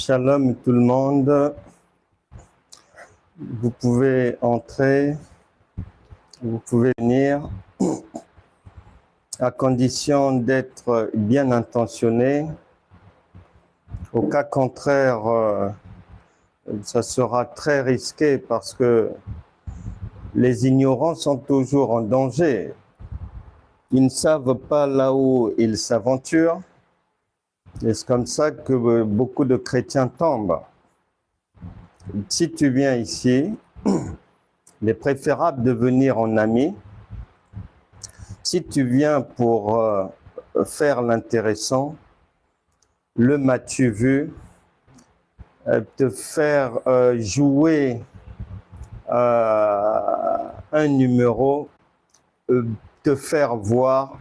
Shalom tout le monde. Vous pouvez entrer, vous pouvez venir, à condition d'être bien intentionné. Au cas contraire, ça sera très risqué parce que les ignorants sont toujours en danger. Ils ne savent pas là où ils s'aventurent. Et c'est comme ça que beaucoup de chrétiens tombent. Si tu viens ici, il est préférable de venir en ami. Si tu viens pour faire l'intéressant, le m'as-tu vu, te faire jouer un numéro, te faire voir,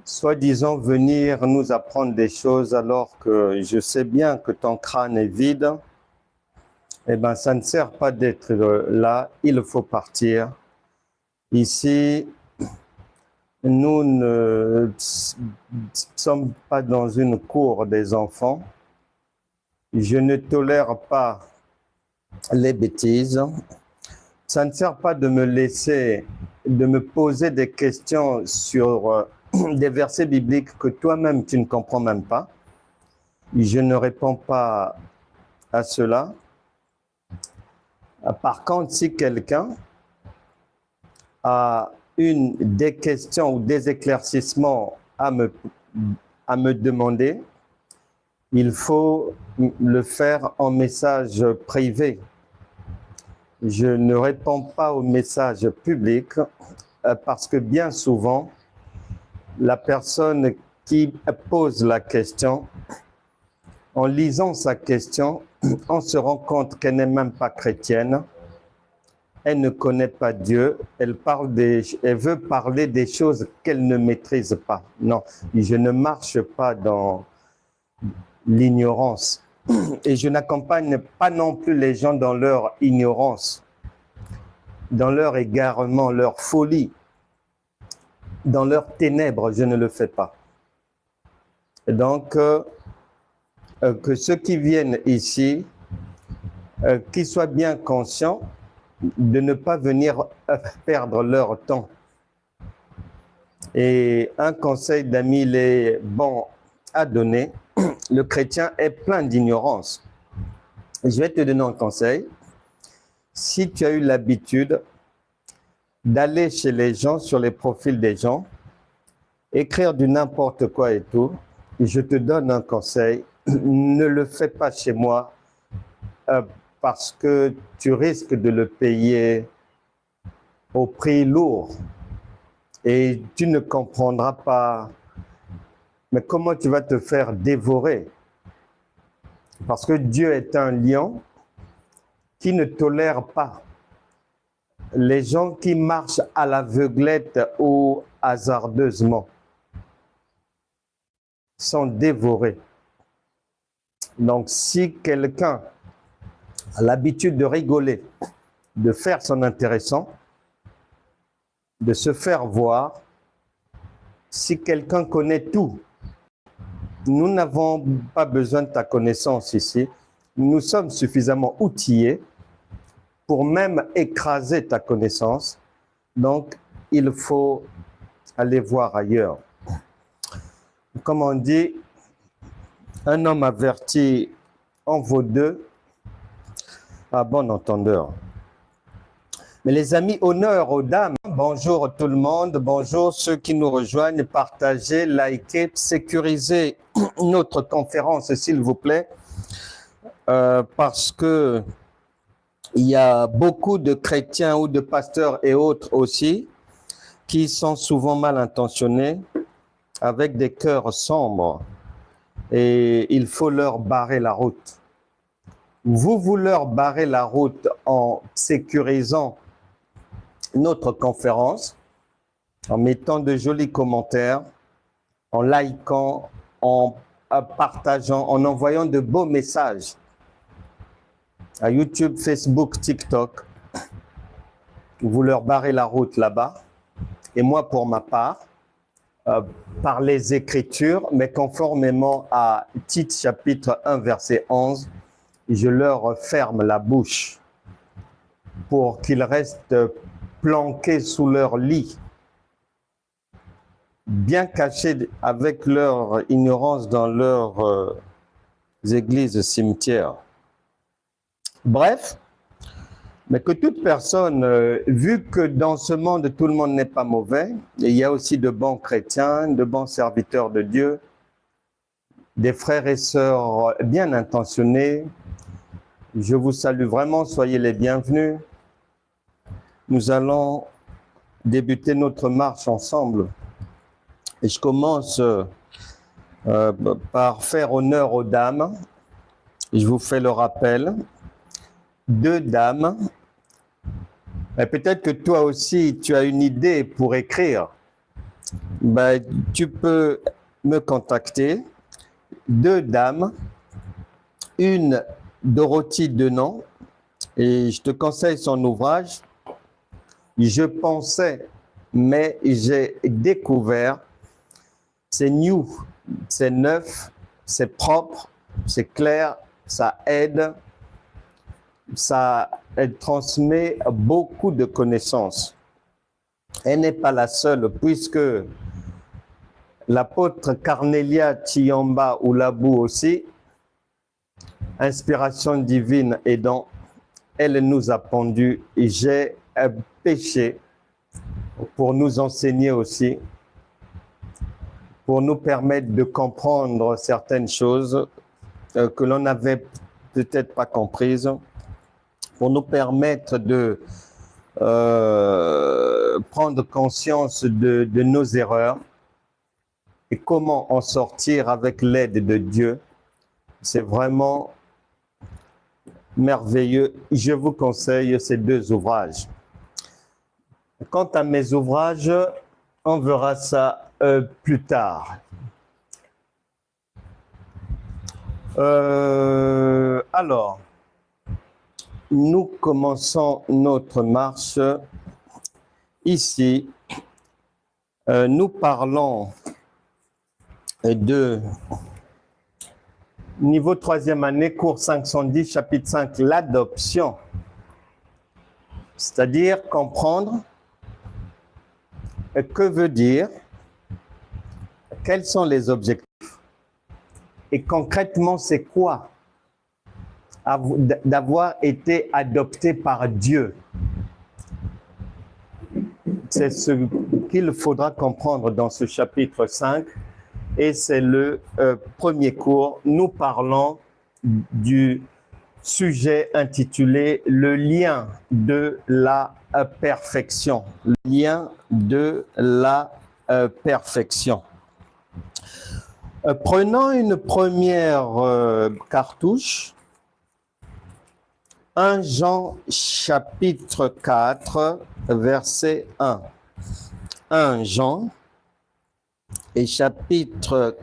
soi-disant venir nous apprendre des choses alors que je sais bien que ton crâne est vide, eh bien ça ne sert pas d'être là, il faut partir. Ici, nous ne sommes pas dans une cour des enfants. Je ne tolère pas les bêtises. Ça ne sert pas de me laisser, de me poser des questions sur des versets bibliques que toi-même tu ne comprends même pas. Je ne réponds pas à cela. Par contre, si quelqu'un a des questions ou des éclaircissements à me demander, il faut le faire en message privé. Je ne réponds pas aux messages publics parce que bien souvent, la personne qui pose la question, en lisant sa question, on se rend compte qu'elle n'est même pas chrétienne. Elle ne connaît pas Dieu. Elle veut parler des choses qu'elle ne maîtrise pas. Non, je ne marche pas dans l'ignorance. Et je n'accompagne pas non plus les gens dans leur ignorance, dans leur égarement, leur folie, dans leurs ténèbres. Je ne le fais pas. Et donc, que ceux qui viennent ici, qu'ils soient bien conscients de ne pas venir perdre leur temps. Et un conseil d'ami, il est bon à donner. Le chrétien est plein d'ignorance. Je vais te donner un conseil. Si tu as eu l'habitude d'aller chez les gens, sur les profils des gens, écrire du n'importe quoi et tout, je te donne un conseil. Ne le fais pas chez moi parce que tu risques de le payer au prix lourd et tu ne comprendras pas. Mais comment tu vas te faire dévorer? Parce que Dieu est un lion qui ne tolère pas les gens qui marchent à l'aveuglette ou hasardeusement. Sont dévorés. Donc, si quelqu'un a l'habitude de rigoler, de faire son intéressant, de se faire voir, si quelqu'un connaît tout, nous n'avons pas besoin de ta connaissance ici. Nous sommes suffisamment outillés pour même écraser ta connaissance. Donc, il faut aller voir ailleurs. Comme on dit, un homme averti en vaut deux à bon entendeur. Mais les amis, honneur aux dames. Bonjour tout le monde, bonjour ceux qui nous rejoignent. Partagez, likez, sécurisez notre conférence s'il vous plaît. Parce que il y a beaucoup de chrétiens ou de pasteurs et autres aussi qui sont souvent mal intentionnés avec des cœurs sombres et il faut leur barrer la route. Vous leur barrez la route en sécurisant notre conférence, en mettant de jolis commentaires, en likant, en partageant, en envoyant de beaux messages à YouTube, Facebook, TikTok. Vous leur barrez la route là-bas. Et moi, pour ma part, par les Écritures, mais conformément à Tite chapitre 1, verset 11, je leur ferme la bouche pour qu'ils restent planqués sous leur lit, bien cachés avec leur ignorance dans leurs églises cimetières. Bref, mais que toute personne, vu que dans ce monde, tout le monde n'est pas mauvais, il y a aussi de bons chrétiens, de bons serviteurs de Dieu, des frères et sœurs bien intentionnés. Je vous salue vraiment, soyez les bienvenus. Nous allons débuter notre marche ensemble. Et je commence par faire honneur aux dames. Je vous fais le rappel. 2 dames. Et peut-être que toi aussi, tu as une idée pour écrire. Ben, tu peux me contacter. 2 dames. Une, Dorothy Denon. Et je te conseille son ouvrage. Je pensais, mais j'ai découvert. C'est new, c'est neuf, c'est propre, c'est clair, ça aide, elle transmet beaucoup de connaissances. Elle n'est pas la seule, puisque l'apôtre Carnelia Chiamba Oulabou aussi, inspiration divine aidant, elle nous a pondu et j'ai péché pour nous enseigner aussi, pour nous permettre de comprendre certaines choses que l'on n'avait peut-être pas comprises, pour nous permettre de prendre conscience de nos erreurs et comment en sortir avec l'aide de Dieu. C'est vraiment merveilleux. Je vous conseille ces 2 ouvrages. Quant à mes ouvrages, on verra ça plus tard. Alors, nous commençons notre marche ici. Nous parlons de niveau 3e année, cours 510, chapitre 5, l'adoption. C'est-à-dire comprendre que veut dire, quels sont les objectifs et concrètement c'est quoi d'avoir été adopté par Dieu. C'est ce qu'il faudra comprendre dans ce chapitre 5 et c'est le premier cours. Nous parlons du sujet intitulé « Le lien de la perfection ». Le lien de la perfection. Prenons une première cartouche. 1 Jean chapitre 4, verset 1. 1 Jean et chapitre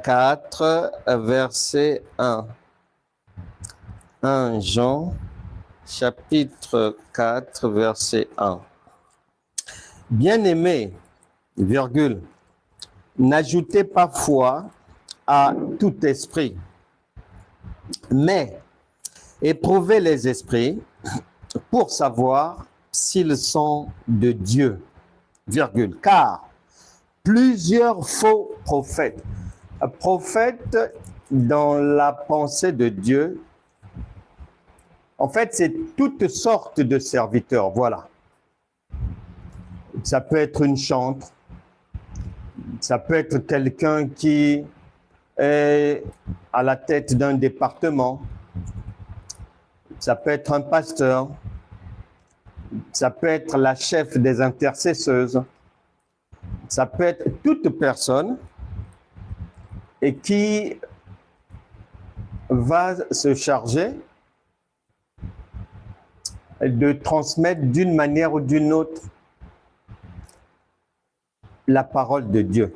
4, verset 1. 1 Jean chapitre 4, verset 1. Bien-aimés, virgule, n'ajoutez pas foi à tout esprit, mais éprouvez les esprits pour savoir s'ils sont de Dieu, virgule, car plusieurs faux prophètes, dans la pensée de Dieu, en fait, c'est toutes sortes de serviteurs, voilà. Ça peut être une chantre, ça peut être quelqu'un qui est à la tête d'un département, ça peut être un pasteur, ça peut être la chef des intercesseuses, ça peut être toute personne et qui va se charger de transmettre d'une manière ou d'une autre la parole de Dieu.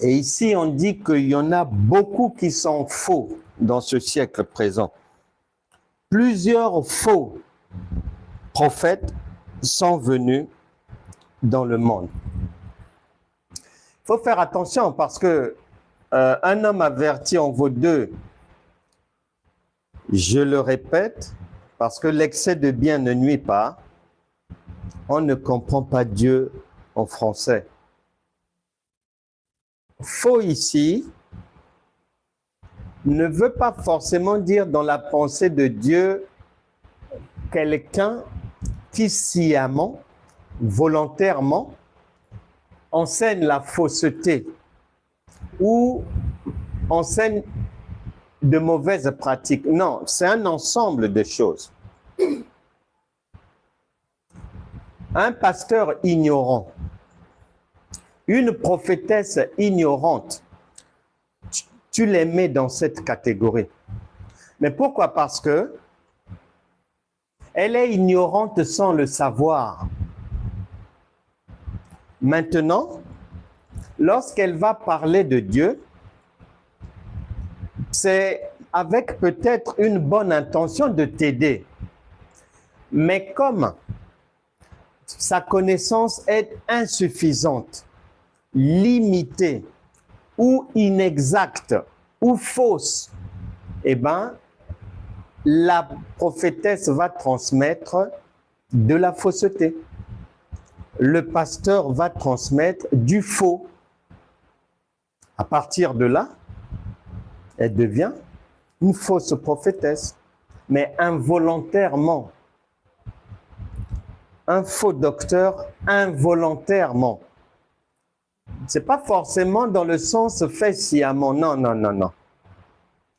Et ici, on dit qu'il y en a beaucoup qui sont faux dans ce siècle présent. Plusieurs faux prophètes sont venus dans le monde. faut faire attention parce que un homme averti en vaut deux. Je le répète, parce que l'excès de bien ne nuit pas. On ne comprend pas Dieu en français. Faux ici ne veut pas forcément dire dans la pensée de Dieu quelqu'un qui sciemment, volontairement, enseigne la fausseté ou enseigne de mauvaises pratiques. Non, c'est un ensemble de choses. Un pasteur ignorant, une prophétesse ignorante, tu les mets dans cette catégorie. Mais pourquoi? Parce que elle est ignorante sans le savoir. Maintenant, lorsqu'elle va parler de Dieu, c'est avec peut-être une bonne intention de t'aider. Mais comme sa connaissance est insuffisante, limitée, ou inexacte, ou fausse, eh bien, la prophétesse va transmettre de la fausseté. Le pasteur va transmettre du faux. À partir de là, elle devient une fausse prophétesse, mais involontairement. Un faux docteur involontairement. Ce n'est pas forcément dans le sens fait sciemment. Non, non, non, non.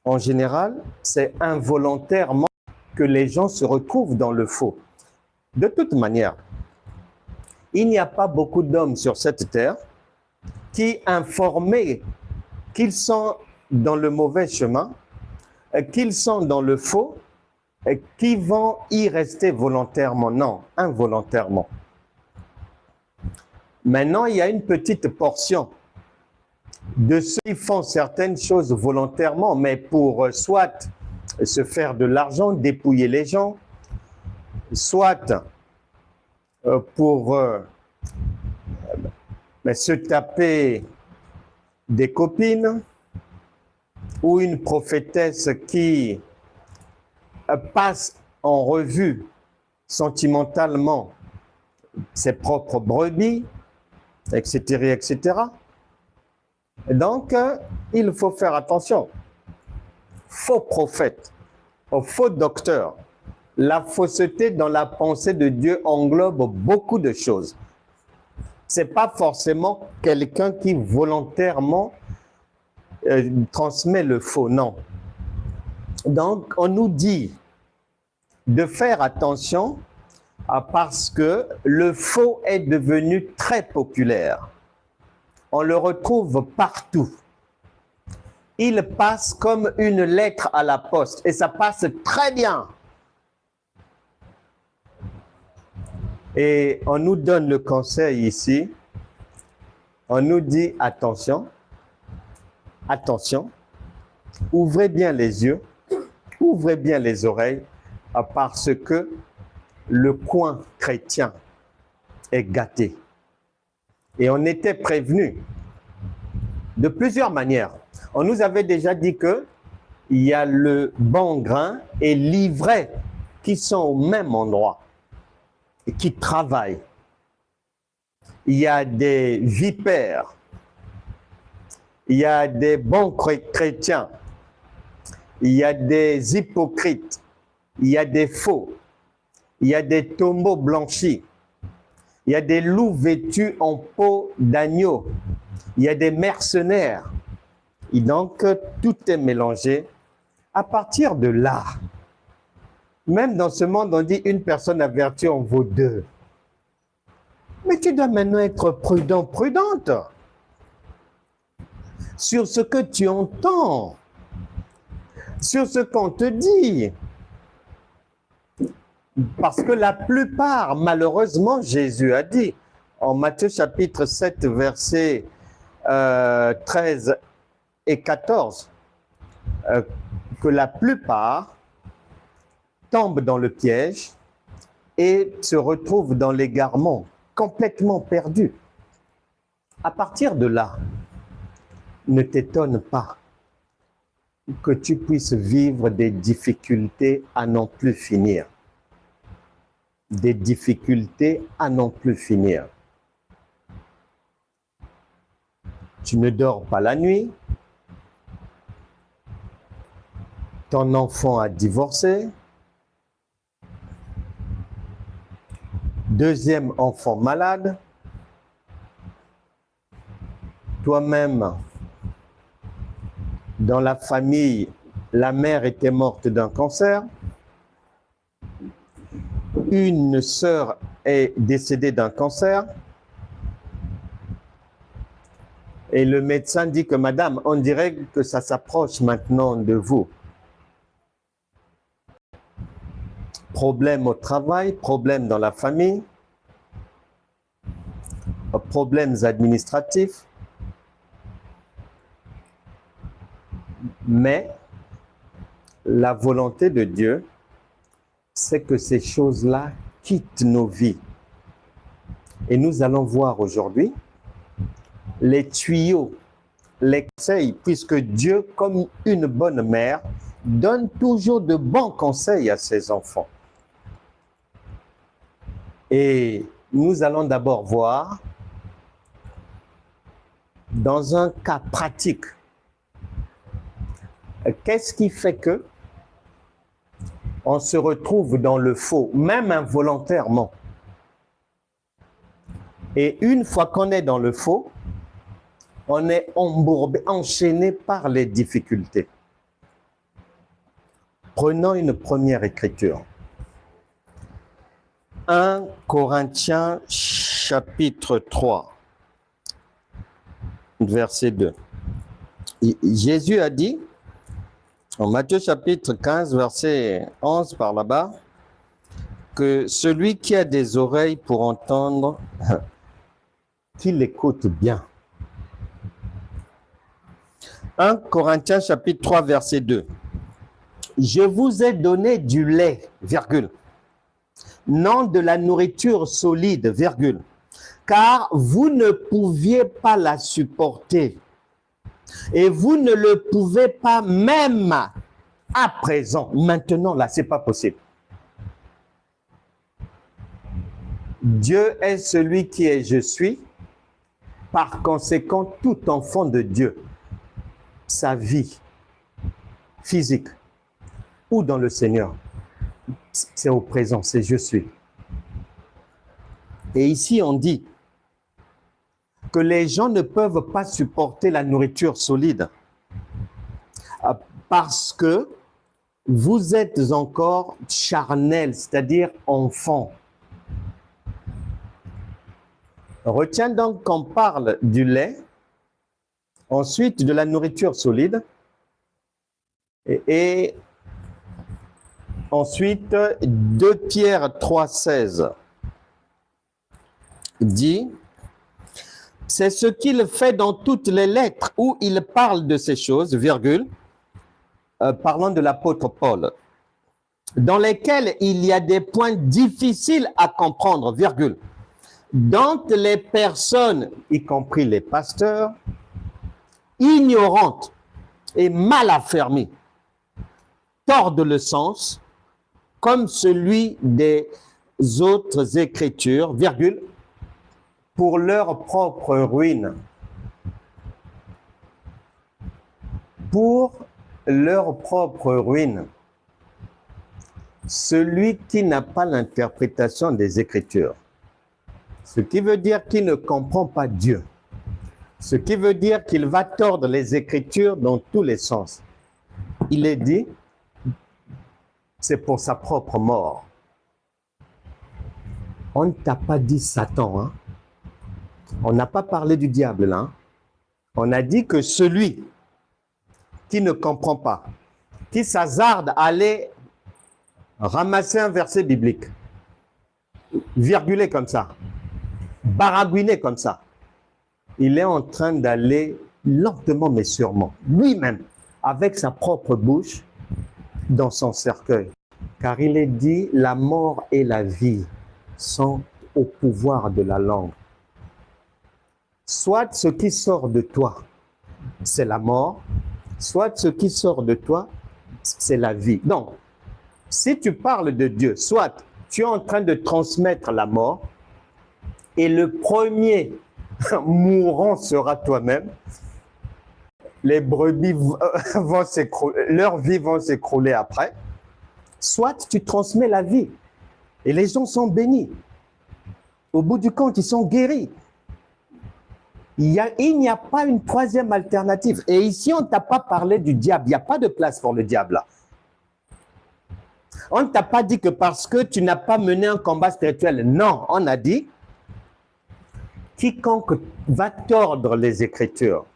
En général, c'est involontairement que les gens se retrouvent dans le faux. De toute manière, il n'y a pas beaucoup d'hommes sur cette terre qui, informés qu'ils sont dans le mauvais chemin, qu'ils sont dans le faux, qui vont y rester volontairement. Non, involontairement. Maintenant, il y a une petite portion de ceux qui font certaines choses volontairement, mais pour soit se faire de l'argent, dépouiller les gens, soit pour se taper des copines, ou une prophétesse qui passe en revue sentimentalement ses propres brebis, etc., etc. Donc, il faut faire attention. Faux prophète, faux docteur. La fausseté dans la pensée de Dieu englobe beaucoup de choses. Ce n'est pas forcément quelqu'un qui volontairement transmet le faux, non. Donc, on nous dit de faire attention parce que le faux est devenu très populaire. On le retrouve partout. Il passe comme une lettre à la poste et ça passe très bien. Et on nous donne le conseil ici. On nous dit attention, attention, ouvrez bien les yeux, ouvrez bien les oreilles parce que le coin chrétien est gâté. Et on était prévenu de plusieurs manières. On nous avait déjà dit que il y a le bon grain et l'ivraie qui sont au même endroit et qui travaillent. Il y a des vipères, il y a des bons chrétiens, il y a des hypocrites, il y a des faux, il y a des tombeaux blanchis, il y a des loups vêtus en peau d'agneau, il y a des mercenaires. Et donc, tout est mélangé. À partir de là, même dans ce monde, on dit une personne avertie en vaut deux. Mais tu dois maintenant être prudent, prudente sur ce que tu entends, sur ce qu'on te dit. Parce que la plupart, malheureusement, Jésus a dit, en Matthieu chapitre 7, versets 13 et 14, que la plupart tombent dans le piège et se retrouvent dans l'égarement, complètement perdus. À partir de là, ne t'étonne pas que tu puisses vivre des difficultés à n'en plus finir. Des difficultés à n'en plus finir. Tu ne dors pas la nuit. Ton enfant a divorcé. Deuxième enfant malade. Toi-même, dans la famille, la mère était morte d'un cancer. Une sœur est décédée d'un cancer. Et le médecin dit que madame, on dirait que ça s'approche maintenant de vous. Problème au travail, problème dans la famille, problèmes administratifs. Mais la volonté de Dieu, c'est que ces choses-là quittent nos vies. Et nous allons voir aujourd'hui les tuyaux, les conseils, puisque Dieu, comme une bonne mère, donne toujours de bons conseils à ses enfants. Et nous allons d'abord voir, dans un cas pratique, qu'est-ce qui fait que on se retrouve dans le faux, même involontairement. Et une fois qu'on est dans le faux, on est embourbé, enchaîné par les difficultés. Prenons une première écriture. 1 Corinthiens chapitre 3, verset 2. Jésus a dit, en Matthieu chapitre 15, verset 11 par là-bas, que celui qui a des oreilles pour entendre, qu'il écoute bien. 1 Corinthiens chapitre 3, verset 2. Je vous ai donné du lait, virgule, non de la nourriture solide, virgule, car vous ne pouviez pas la supporter. Et vous ne le pouvez pas même à présent. Maintenant, là, ce n'est pas possible. Dieu est celui qui est je suis. Par conséquent, tout enfant de Dieu, sa vie physique ou dans le Seigneur, c'est au présent, c'est je suis. Et ici, on dit que les gens ne peuvent pas supporter la nourriture solide parce que vous êtes encore charnel, c'est-à-dire enfant. Retiens donc qu'on parle du lait, ensuite de la nourriture solide et ensuite 2 Pierre 3,16 dit: c'est ce qu'il fait dans toutes les lettres où il parle de ces choses, virgule, parlant de l'apôtre Paul, dans lesquelles il y a des points difficiles à comprendre, virgule, dont les personnes, y compris les pasteurs, ignorantes et mal affermies, tordent le sens, comme celui des autres écritures, virgule, pour leur propre ruine. Pour leur propre ruine. Celui qui n'a pas l'interprétation des Écritures, ce qui veut dire qu'il ne comprend pas Dieu, ce qui veut dire qu'il va tordre les Écritures dans tous les sens. Il est dit, c'est pour sa propre mort. On ne t'a pas dit Satan, hein? On n'a pas parlé du diable là. Hein? On a dit que celui qui ne comprend pas, qui s'hasarde à aller ramasser un verset biblique, virguler comme ça, baragouiner comme ça, il est en train d'aller lentement mais sûrement, lui-même, avec sa propre bouche, dans son cercueil. Car il est dit, la mort et la vie sont au pouvoir de la langue. Soit ce qui sort de toi, c'est la mort, soit ce qui sort de toi, c'est la vie. Donc, si tu parles de Dieu, soit tu es en train de transmettre la mort, et le premier mourant sera toi-même, les brebis vont s'écrouler, leur vie vont s'écrouler après, soit tu transmets la vie, et les gens sont bénis. Au bout du compte, ils sont guéris. Il n'y a pas une troisième alternative. Et ici, on ne t'a pas parlé du diable. Il n'y a pas de place pour le diable là. On ne t'a pas dit que parce que tu n'as pas mené un combat spirituel. Non, on a dit quiconque va tordre les Écritures.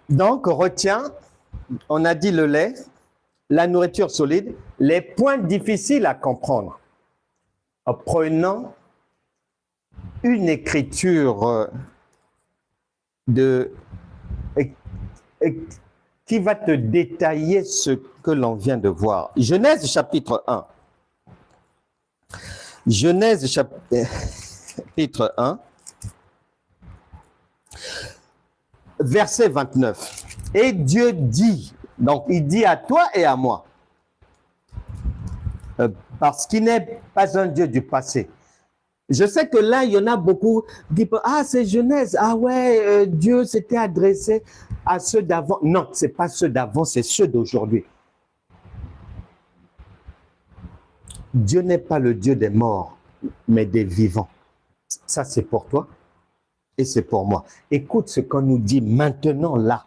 Donc, retiens, on a dit le lait, la nourriture solide, les points difficiles à comprendre. En prenant une écriture qui va te détailler ce que l'on vient de voir. Genèse chapitre 1. Genèse chapitre 1, verset 29. Et Dieu dit, donc il dit à toi et à moi, parce qu'il n'est pas un Dieu du passé. Je sais que là, il y en a beaucoup qui disent, ah, c'est Genèse, ah ouais, Dieu s'était adressé à ceux d'avant. Non, ce n'est pas ceux d'avant, c'est ceux d'aujourd'hui. Dieu n'est pas le Dieu des morts, mais des vivants. Ça, c'est pour toi et c'est pour moi. Écoute ce qu'on nous dit maintenant là.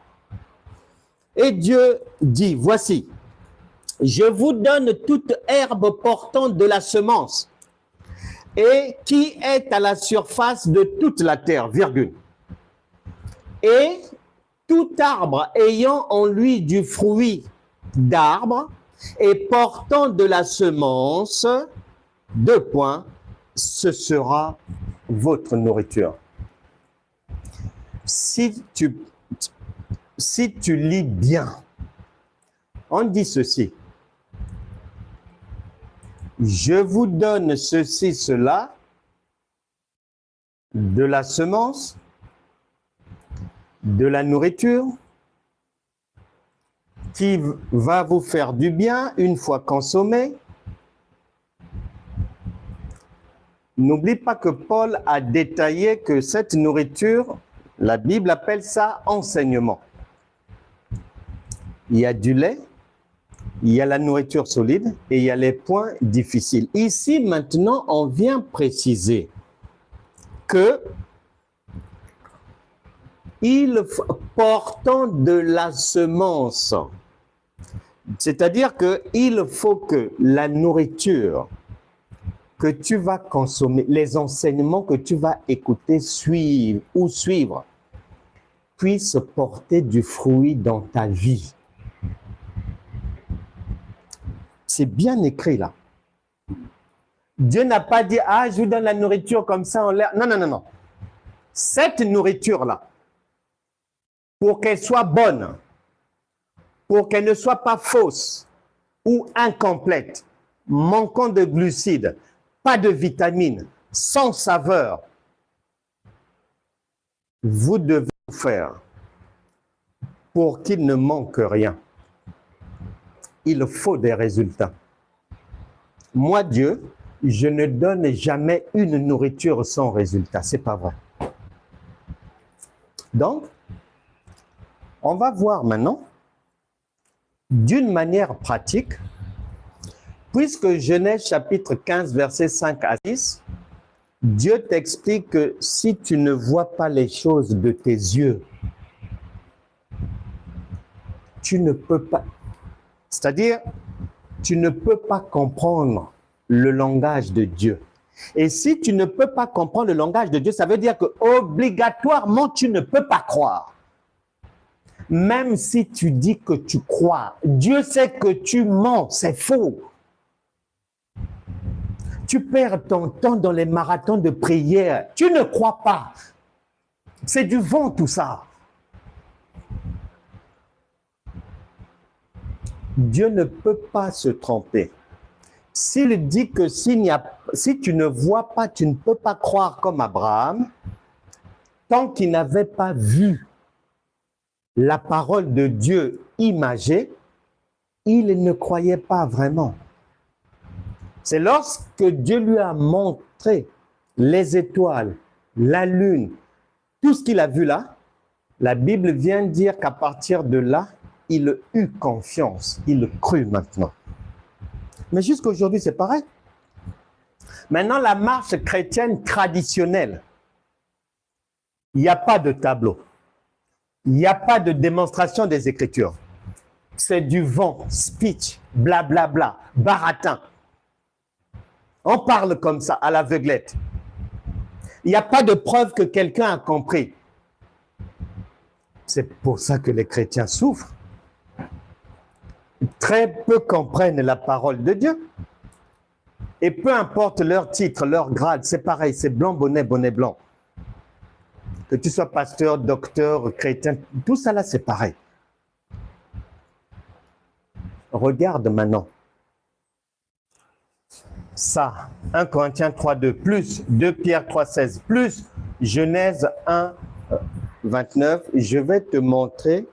Et Dieu dit, voici, je vous donne toute herbe portant de la semence et qui est à la surface de toute la terre, virgule. Et tout arbre ayant en lui du fruit d'arbre et portant de la semence, deux points, ce sera votre nourriture. Si tu lis bien, on dit ceci. Je vous donne ceci, cela, de la semence, de la nourriture, qui va vous faire du bien une fois consommée. N'oublie pas que Paul a détaillé que cette nourriture, la Bible appelle ça enseignement. Il y a du lait, il y a la nourriture solide et il y a les points difficiles. Ici, maintenant, on vient préciser que portant de la semence, c'est-à-dire qu'il faut que la nourriture que tu vas consommer, les enseignements que tu vas écouter, suivre, puissent porter du fruit dans ta vie. C'est bien écrit là. Dieu n'a pas dit, ah, je vous donne la nourriture comme ça en l'air. Non, non, non, non. Cette nourriture-là, pour qu'elle soit bonne, pour qu'elle ne soit pas fausse ou incomplète, manquant de glucides, pas de vitamines, sans saveur, vous devez faire pour qu'il ne manque rien. Il faut des résultats. Moi, Dieu, je ne donne jamais une nourriture sans résultat. Ce n'est pas vrai. Donc, on va voir maintenant, d'une manière pratique, puisque Genèse chapitre 15, versets 5 à 6, Dieu t'explique que si tu ne vois pas les choses de tes yeux, tu ne peux pas, c'est-à-dire, tu ne peux pas comprendre le langage de Dieu. Et si tu ne peux pas comprendre le langage de Dieu, ça veut dire que obligatoirement, tu ne peux pas croire. Même si tu dis que tu crois, Dieu sait que tu mens, c'est faux. Tu perds ton temps dans les marathons de prière. Tu ne crois pas. C'est du vent tout ça. Dieu ne peut pas se tromper. S'il dit que si tu ne vois pas, tu ne peux pas croire comme Abraham, tant qu'il n'avait pas vu la parole de Dieu imagée, il ne croyait pas vraiment. C'est lorsque Dieu lui a montré les étoiles, la lune, tout ce qu'il a vu là, la Bible vient dire qu'à partir de là, il eut confiance, il crut maintenant. Mais jusqu'à aujourd'hui, c'est pareil. Maintenant, la marche chrétienne traditionnelle, il n'y a pas de tableau. Il n'y a pas de démonstration des Écritures. C'est du vent, speech, blablabla, baratin. On parle comme ça, à l'aveuglette. Il n'y a pas de preuve que quelqu'un a compris. C'est pour ça que les chrétiens souffrent. Très peu comprennent la parole de Dieu. Et peu importe leur titre, leur grade, c'est pareil, c'est blanc, bonnet, bonnet blanc. Que tu sois pasteur, docteur, chrétien, tout ça là, c'est pareil. Regarde maintenant. Ça, 1 Corinthiens 3,2, plus 2 Pierre 3,16, plus Genèse 1, 29, je vais te montrer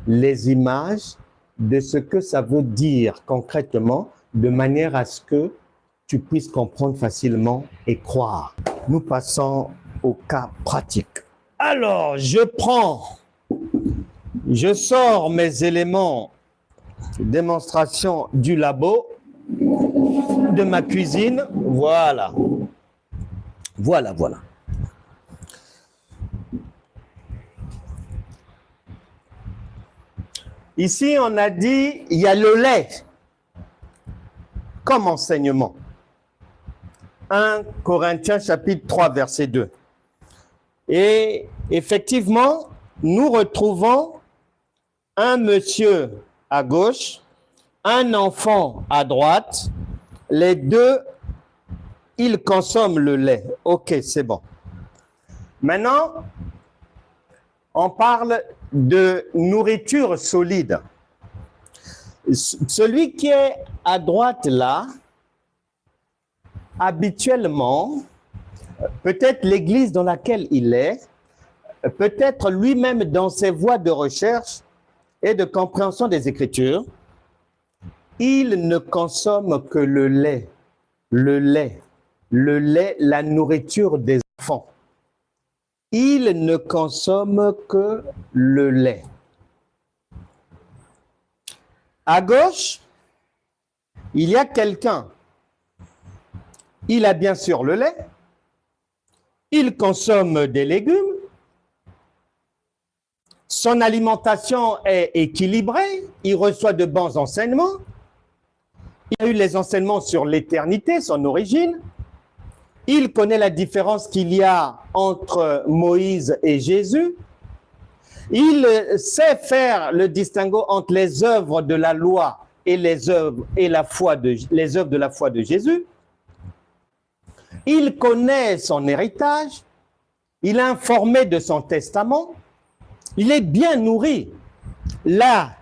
les images de ce que ça veut dire concrètement, de manière à ce que tu puisses comprendre facilement et croire. Nous passons au cas pratique. Alors, je sors mes éléments de démonstration du labo, de ma cuisine, voilà. Voilà. Ici, on a dit, il y a le lait comme enseignement. 1 Corinthiens chapitre 3, verset 2. Et effectivement, nous retrouvons un monsieur à gauche, un enfant à droite. Les deux, ils consomment le lait. Ok, c'est bon. Maintenant, on parle de nourriture solide. Celui qui est à droite là, habituellement, peut-être l'église dans laquelle il est, peut-être lui-même dans ses voies de recherche et de compréhension des Écritures, il ne consomme que le lait, la nourriture des enfants. Il ne consomme que le lait. À gauche, il y a quelqu'un. Il a bien sûr le lait. Il consomme des légumes. Son alimentation est équilibrée. Il reçoit de bons enseignements. Il a eu les enseignements sur l'éternité, son origine. Il connaît la différence qu'il y a entre Moïse et Jésus. Il sait faire le distinguo entre les œuvres de la loi et les œuvres de la foi de Jésus. Il connaît son héritage. Il est informé de son testament. Il est bien nourri. Là,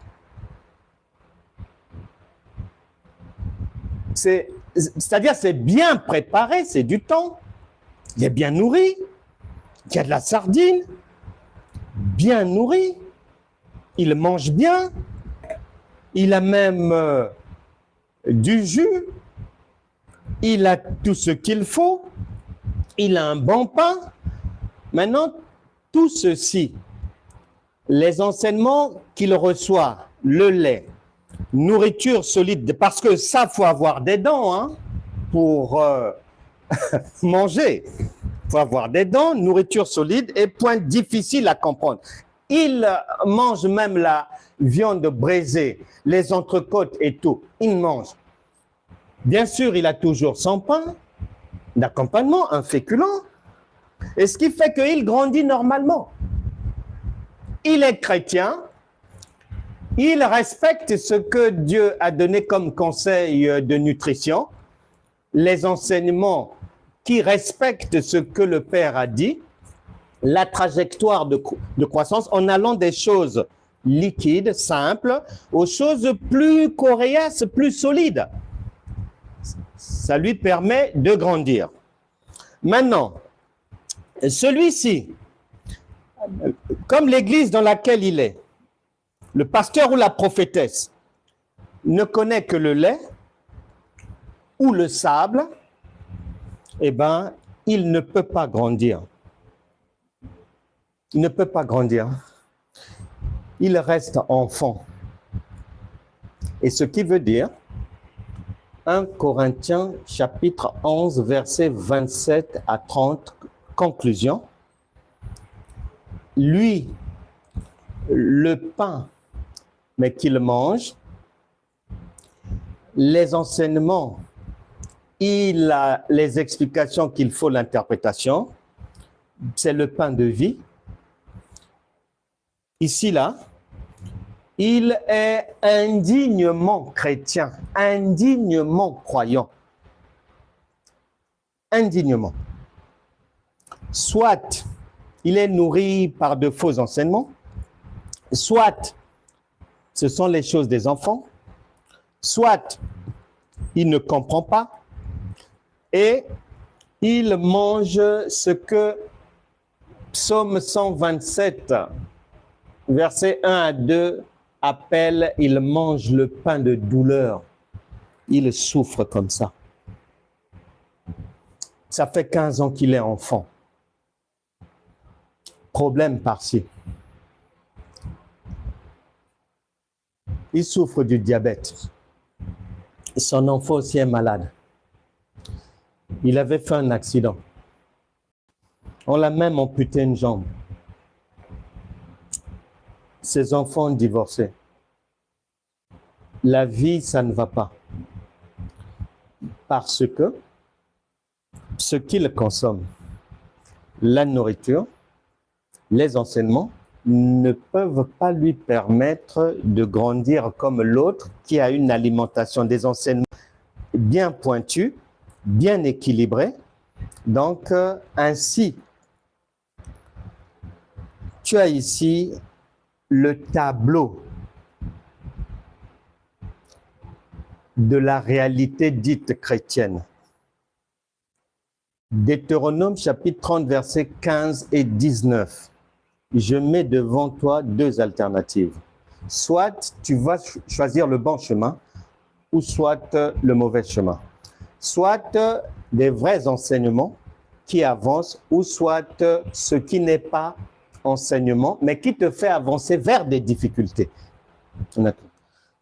c'est-à-dire c'est bien préparé, c'est du temps. Il est bien nourri. Il y a de la sardine. Bien nourri. Il mange bien. Il a même du jus. Il a tout ce qu'il faut. Il a un bon pain. Maintenant, tout ceci, les enseignements qu'il reçoit, le lait, nourriture solide, parce que ça, faut avoir des dents hein, pour manger. Il faut avoir des dents, nourriture solide et point difficile à comprendre. Il mange même la viande braisée, les entrecôtes et tout. Il mange. Bien sûr, il a toujours son pain d'accompagnement, un féculent. Et ce qui fait qu'il grandit normalement. Il est chrétien. Il respecte ce que Dieu a donné comme conseil de nutrition, les enseignements qui respectent ce que le Père a dit, la trajectoire de croissance en allant des choses liquides, simples, aux choses plus coriaces, plus solides. Ça lui permet de grandir. Maintenant, celui-ci, comme l'église dans laquelle il est, le pasteur ou la prophétesse ne connaît que le lait ou le sable, eh bien, il ne peut pas grandir. Il ne peut pas grandir. Il reste enfant. Et ce qui veut dire, 1 Corinthiens chapitre 11, versets 27 à 30, conclusion, lui, le pain, mais qu'il mange, les enseignements, il a les explications qu'il faut, l'interprétation, c'est le pain de vie. Ici, là, il est indignement chrétien, indignement croyant. Indignement. Soit il est nourri par de faux enseignements, soit ce sont les choses des enfants, soit il ne comprend pas et il mange ce que Psaume 127, versets 1 à 2, appelle, il mange le pain de douleur. Il souffre comme ça. Ça fait 15 ans qu'il est enfant. Problème par-ci. Il souffre du diabète. Son enfant aussi est malade. Il avait fait un accident. On l'a même amputé une jambe. Ses enfants ont divorcé. La vie, ça ne va pas. Parce que ce qu'il consomme, la nourriture, les enseignements, ne peuvent pas lui permettre de grandir comme l'autre qui a une alimentation, des enseignements bien pointus, bien équilibrés. Donc, ainsi, tu as ici le tableau de la réalité dite chrétienne. Deutéronome chapitre 30, versets 15 et 19. Je mets devant toi deux alternatives. Soit tu vas choisir le bon chemin, ou soit le mauvais chemin. Soit des vrais enseignements qui avancent, ou soit ce qui n'est pas enseignement, mais qui te fait avancer vers des difficultés.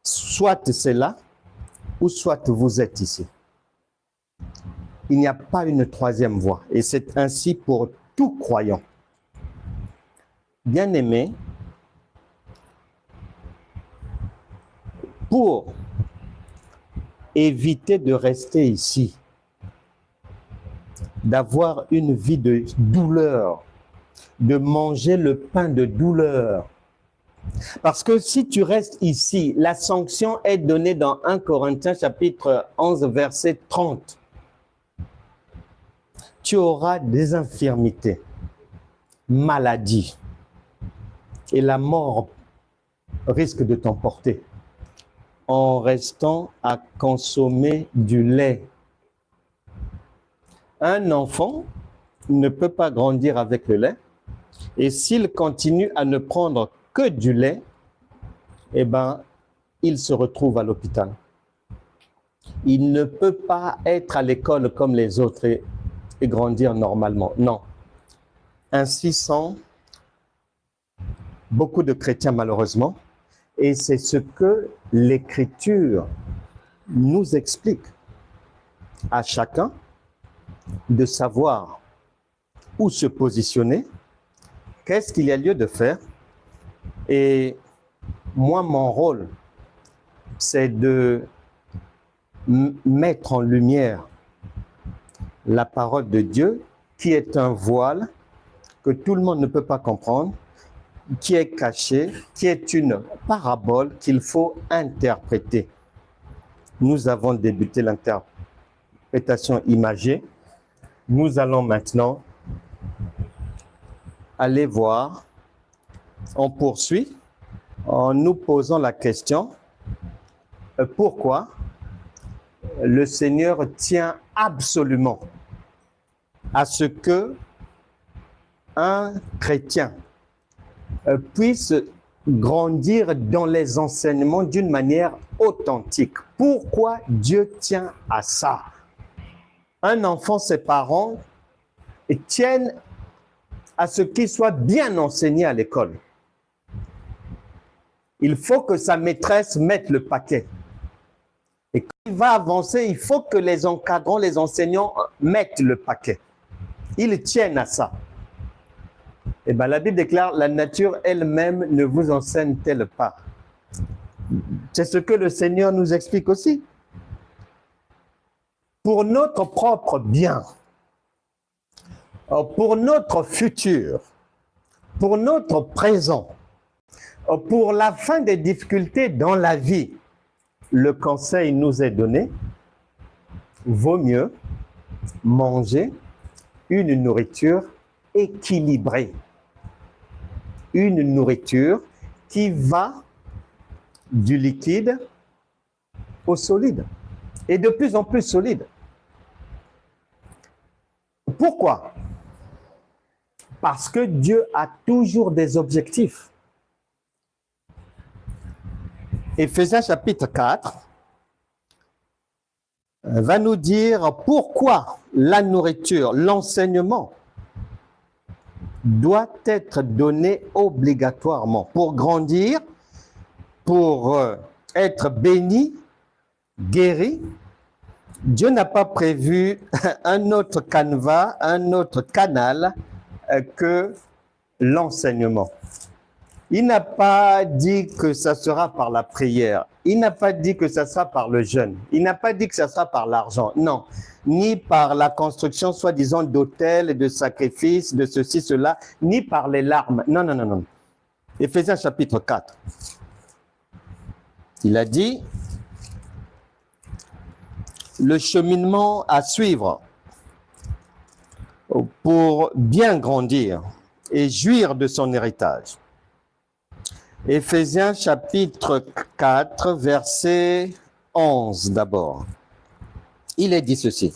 Soit c'est là, ou soit vous êtes ici. Il n'y a pas une troisième voie, et c'est ainsi pour tout croyant. Bien-aimé, pour éviter de rester ici, d'avoir une vie de douleur, de manger le pain de douleur. Parce que si tu restes ici, la sanction est donnée dans 1 Corinthiens chapitre 11, verset 30. Tu auras des infirmités, maladies, et la mort risque de t'emporter en restant à consommer du lait. Un enfant ne peut pas grandir avec le lait, et s'il continue à ne prendre que du lait, eh ben, il se retrouve à l'hôpital. Il ne peut pas être à l'école comme les autres et grandir normalement. Non. Ainsi sont beaucoup de chrétiens malheureusement, et c'est ce que l'Écriture nous explique. À chacun de savoir où se positionner, qu'est-ce qu'il y a lieu de faire. Et moi, mon rôle, c'est de mettre en lumière la parole de Dieu, qui est un voile que tout le monde ne peut pas comprendre, qui est caché, qui est une parabole qu'il faut interpréter. Nous avons débuté l'interprétation imagée. Nous allons maintenant aller voir. On poursuit en nous posant la question pourquoi le Seigneur tient absolument à ce que un chrétien puisse grandir dans les enseignements d'une manière authentique. Pourquoi Dieu tient à ça? Un enfant, ses parents tiennent à ce qu'il soit bien enseigné à l'école. Il faut que sa maîtresse mette le paquet. Et quand il va avancer, il faut que les encadrants, les enseignants mettent le paquet. Ils tiennent à ça. Et bien, la Bible déclare, la nature elle-même ne vous enseigne-t-elle pas? C'est ce que le Seigneur nous explique aussi. Pour notre propre bien, pour notre futur, pour notre présent, pour la fin des difficultés dans la vie, le conseil nous est donné, vaut mieux manger une nourriture équilibrée. Une nourriture qui va du liquide au solide, et de plus en plus solide. Pourquoi? Parce que Dieu a toujours des objectifs. Éphésiens chapitre 4 va nous dire pourquoi la nourriture, l'enseignement doit être donné obligatoirement pour grandir, pour être béni, guéri. Dieu n'a pas prévu un autre canevas, un autre canal que l'enseignement. Il n'a pas dit que ça sera par la prière. Il n'a pas dit que ça sera par le jeûne. Il n'a pas dit que ça sera par l'argent. Non. Ni par la construction, soi-disant, d'autels, de sacrifices, de ceci, cela, ni par les larmes. Non, non, non, non. Éphésiens chapitre 4. Il a dit, le cheminement à suivre pour bien grandir et jouir de son héritage. Éphésiens chapitre 4, verset 11 d'abord. Il est dit ceci.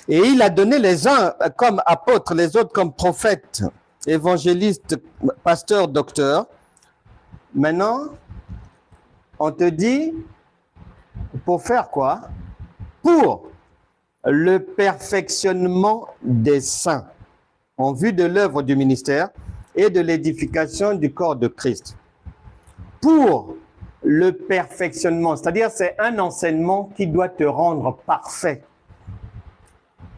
Et il a donné les uns comme apôtres, les autres comme prophètes, évangélistes, pasteurs, docteurs. Maintenant, on te dit, pour faire quoi? Pour le perfectionnement des saints, en vue de l'œuvre du ministère et de l'édification du corps de Christ. Pour le perfectionnement, c'est-à-dire c'est un enseignement qui doit te rendre parfait.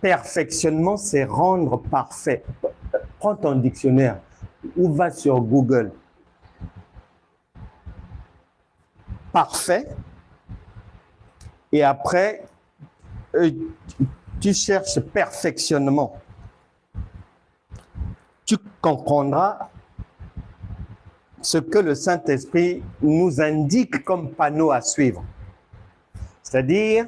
Perfectionnement, c'est rendre parfait. Prends ton dictionnaire ou va sur Google. Parfait. Et après, tu cherches perfectionnement. Tu comprendras ce que le Saint-Esprit nous indique comme panneau à suivre. C'est-à-dire,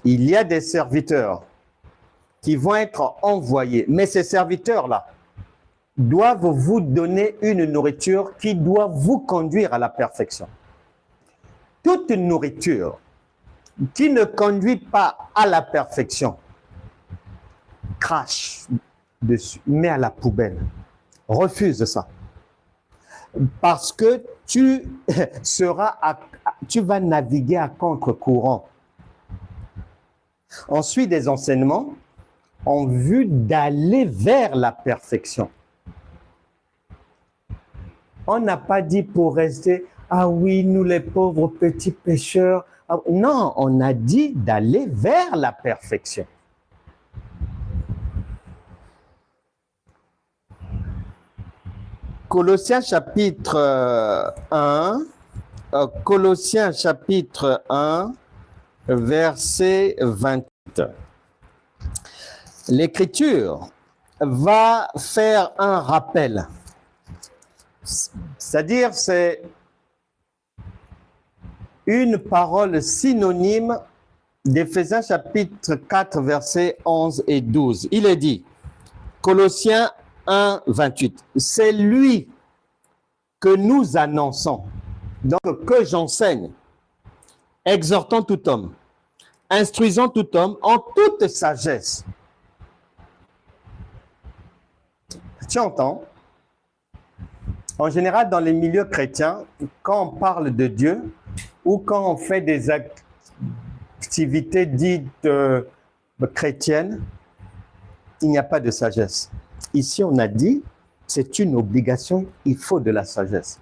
il y a des serviteurs qui vont être envoyés, mais ces serviteurs-là doivent vous donner une nourriture qui doit vous conduire à la perfection. Toute nourriture qui ne conduit pas à la perfection, crache dessus, mets à la poubelle, refuse ça. Parce que tu vas naviguer à contre-courant. Ensuite, des enseignements en vue d'aller vers la perfection. On n'a pas dit pour rester, ah oui, nous les pauvres petits pécheurs. Non, on a dit d'aller vers la perfection. Colossiens chapitre 1, verset 28. L'Écriture va faire un rappel. C'est-à-dire, c'est une parole synonyme d'Éphésiens chapitre 4, versets 11 et 12. Il est dit, Colossiens 1, 28, c'est lui que nous annonçons, Donc, que j'enseigne, exhortant tout homme, instruisant tout homme en toute sagesse. Tu entends? En général, dans les milieux chrétiens, quand on parle de Dieu ou quand on fait des activités dites chrétiennes, il n'y a pas de sagesse. Ici, on a dit, c'est une obligation, il faut de la sagesse.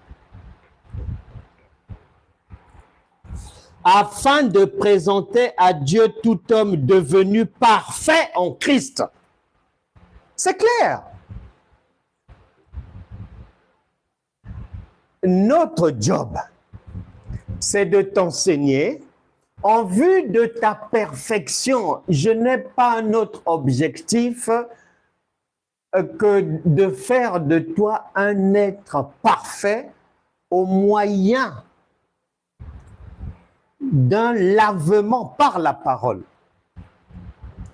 Afin de présenter à Dieu tout homme devenu parfait en Christ. C'est clair. Notre job, c'est de t'enseigner en vue de ta perfection. Je n'ai pas un autre objectif que de faire de toi un être parfait au moyen d'un lavement par la parole.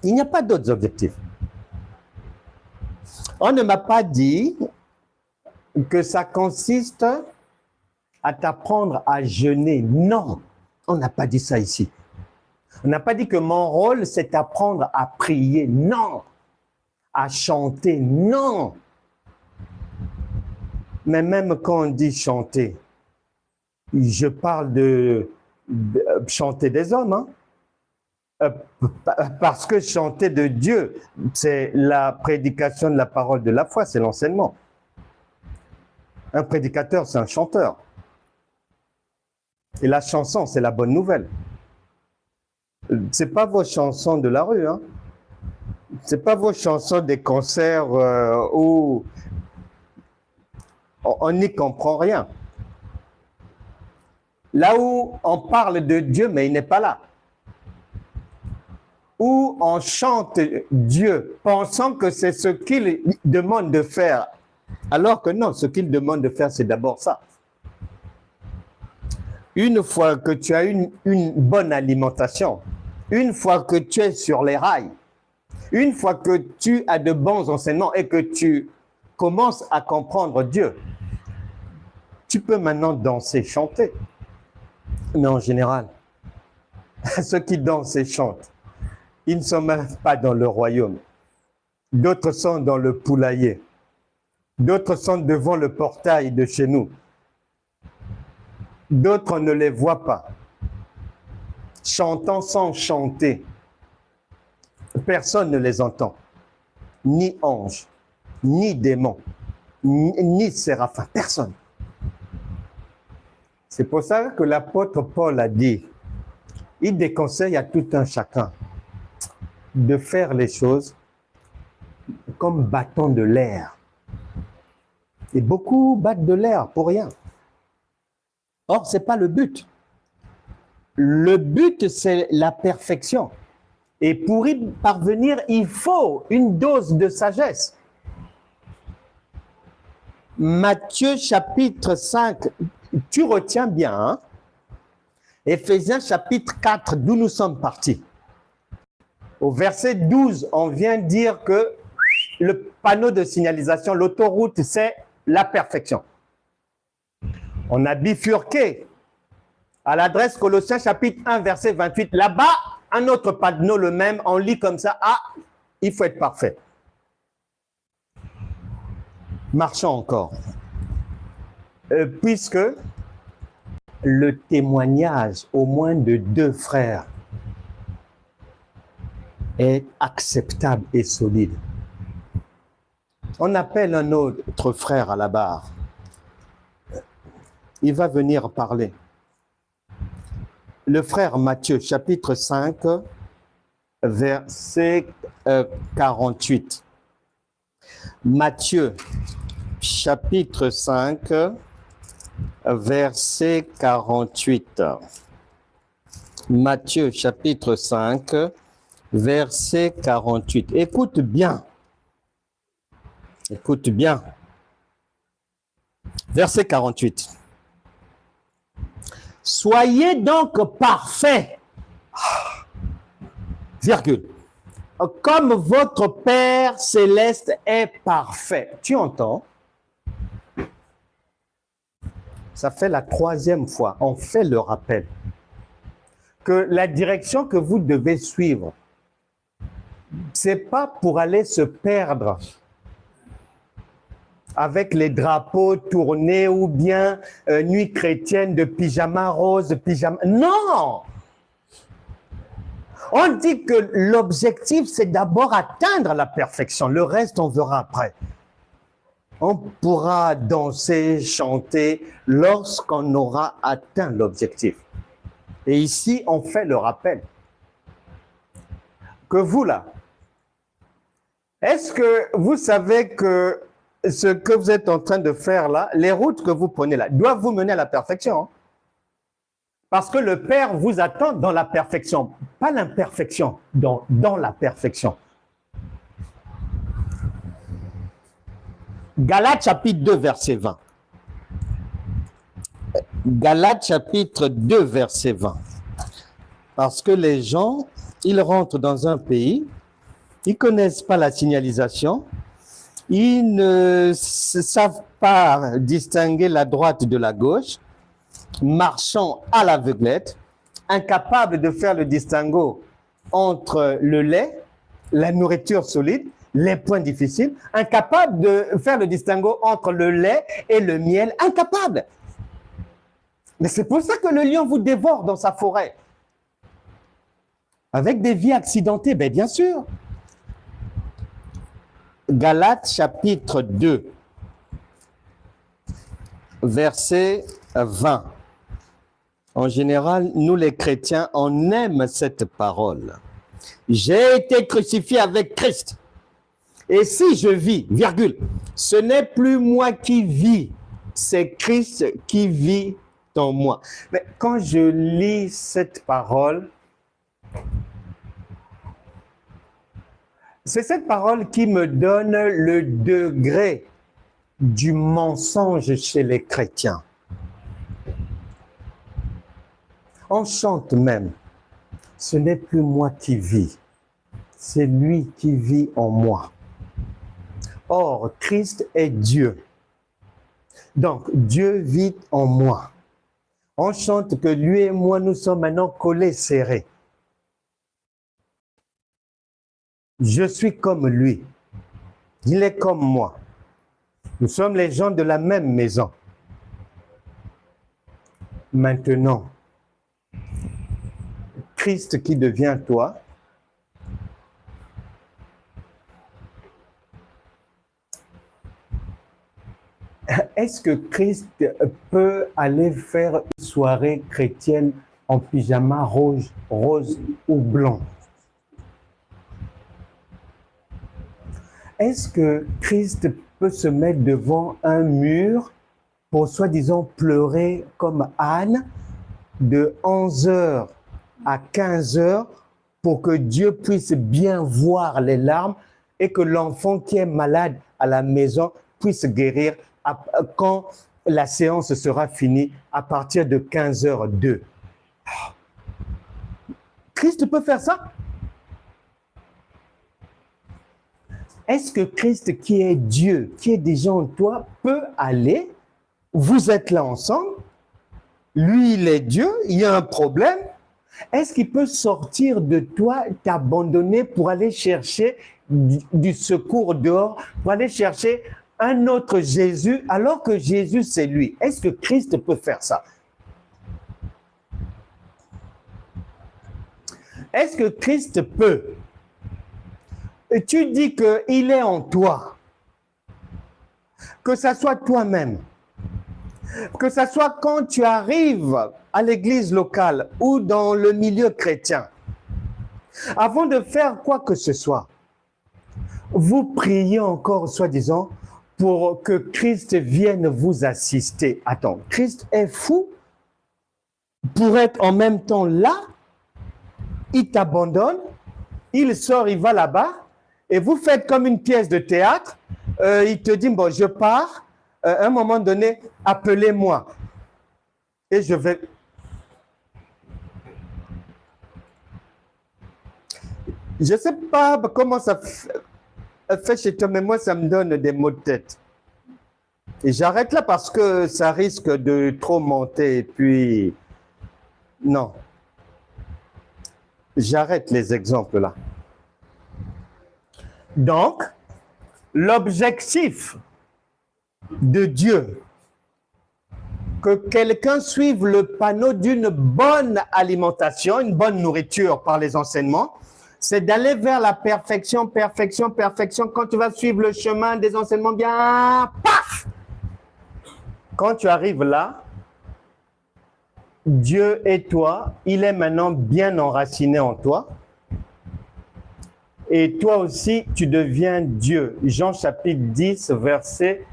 Il n'y a pas d'autres objectifs. On ne m'a pas dit que ça consiste à t'apprendre à jeûner. Non, on n'a pas dit ça ici. On n'a pas dit que mon rôle, c'est d'apprendre à prier. Non. À chanter. Non. Mais même quand on dit chanter, je parle de chanter des hommes. Hein? Parce que chanter de Dieu, c'est la prédication de la parole de la foi, c'est l'enseignement. Un prédicateur, c'est un chanteur. Et la chanson, c'est la bonne nouvelle. Ce n'est pas vos chansons de la rue. Hein? Ce n'est pas vos chansons des concerts où on n'y comprend rien. Là où on parle de Dieu, mais il n'est pas là. Où on chante Dieu, pensant que c'est ce qu'il demande de faire. Alors que non, ce qu'il demande de faire, c'est d'abord ça. Une fois que tu as une bonne alimentation, une fois que tu es sur les rails, une fois que tu as de bons enseignements et que tu commences à comprendre Dieu, tu peux maintenant danser, chanter. Mais en général, ceux qui dansent et chantent, ils ne sont même pas dans le royaume. D'autres sont dans le poulailler. D'autres sont devant le portail de chez nous. D'autres ne les voient pas. Chantant sans chanter. Personne ne les entend. Ni ange, ni démon, ni séraphin. Personne. C'est pour ça que l'apôtre Paul a dit, il déconseille à tout un chacun de faire les choses comme battant de l'air. Et beaucoup battent de l'air pour rien. Or, ce n'est pas le but. Le but, c'est la perfection. Et pour y parvenir, il faut une dose de sagesse. Matthieu chapitre 5, tu retiens bien, hein? Éphésiens chapitre 4, d'où nous sommes partis. Au verset 12, on vient dire que le panneau de signalisation, l'autoroute, c'est la perfection. On a bifurqué à l'adresse Colossiens chapitre 1, verset 28. Là-bas, un autre panneau, le même, on lit comme ça. Ah, il faut être parfait. Marchons encore. Puisque le témoignage au moins de 2 frères est acceptable et solide. On appelle un autre frère à la barre. Il va venir parler. Le frère Matthieu, chapitre 5, verset 48. Matthieu, chapitre 5, verset 48. Matthieu, chapitre 5, verset 48. Écoute bien. Écoute bien. Verset 48. Soyez donc parfaits, virgule, comme votre Père céleste est parfait. Tu entends? Ça fait la 3e fois. On fait le rappel que la direction que vous devez suivre, c'est pas pour aller se perdre avec les drapeaux tournés ou bien nuit chrétienne de pyjama rose, pyjama... Non! On dit que l'objectif, c'est d'abord atteindre la perfection. Le reste, on verra après. On pourra danser, chanter lorsqu'on aura atteint l'objectif. Et ici, on fait le rappel que vous, là, est-ce que vous savez que ce que vous êtes en train de faire là, les routes que vous prenez là, doivent vous mener à la perfection, hein? Parce que le Père vous attend dans la perfection, pas l'imperfection, dans la perfection. Galates chapitre 2, verset 20. Galates chapitre 2, verset 20. Parce que les gens, ils rentrent dans un pays, ils ne connaissent pas la signalisation, ils ne savent pas distinguer la droite de la gauche, marchant à l'aveuglette, incapables de faire le distinguo entre le lait, la nourriture solide, les points difficiles, incapables de faire le distinguo entre le lait et le miel, incapables. Mais c'est pour ça que le lion vous dévore dans sa forêt. Avec des vies accidentées, bien sûr. Galates chapitre 2, verset 20. En général, nous les chrétiens, on aime cette parole. J'ai été crucifié avec Christ. Et si je vis, virgule, ce n'est plus moi qui vis, c'est Christ qui vit en moi. Mais quand je lis cette parole, c'est cette parole qui me donne le degré du mensonge chez les chrétiens. On chante même, ce n'est plus moi qui vis, c'est lui qui vit en moi. Or, Christ est Dieu. Donc, Dieu vit en moi. On chante que lui et moi, nous sommes maintenant collés, serrés. Je suis comme lui. Il est comme moi. Nous sommes les gens de la même maison. Maintenant, Christ qui devient toi, est-ce que Christ peut aller faire une soirée chrétienne en pyjama rose ou blanc? Est-ce que Christ peut se mettre devant un mur pour soi-disant pleurer comme Anne de 11h à 15h pour que Dieu puisse bien voir les larmes et que l'enfant qui est malade à la maison puisse guérir quand la séance sera finie à partir de 15h02. Christ peut faire ça? Est-ce que Christ qui est Dieu, qui est déjà en toi, peut aller, vous êtes là ensemble, lui il est Dieu, il y a un problème, est-ce qu'il peut sortir de toi, t'abandonner pour aller chercher du secours dehors, pour aller chercher un autre Jésus, alors que Jésus c'est lui? Est-ce que Christ peut faire ça? Est-ce que Christ peut? Et tu dis qu'il est en toi, que ça soit toi-même, que ça soit quand tu arrives à l'église locale ou dans le milieu chrétien, avant de faire quoi que ce soit, vous priez encore, soi-disant, pour que Christ vienne vous assister. Attends, Christ est fou pour être en même temps là, il t'abandonne, il sort, il va là-bas, et vous faites comme une pièce de théâtre, il te dit, bon, je pars, à un moment donné, appelez-moi. Et je vais... Je ne sais pas comment ça fait chez toi, mais moi, ça me donne des maux de tête. Et j'arrête là parce que ça risque de trop monter. Et puis, non. J'arrête les exemples là. Donc, l'objectif de Dieu, que quelqu'un suive le panneau d'une bonne alimentation, une bonne nourriture par les enseignements, c'est d'aller vers la perfection, perfection, perfection. Quand tu vas suivre le chemin des enseignements bien, paf! Quand tu arrives là, Dieu et toi, il est maintenant bien enraciné en toi. Et toi aussi, tu deviens Dieu. Jean chapitre 10, verset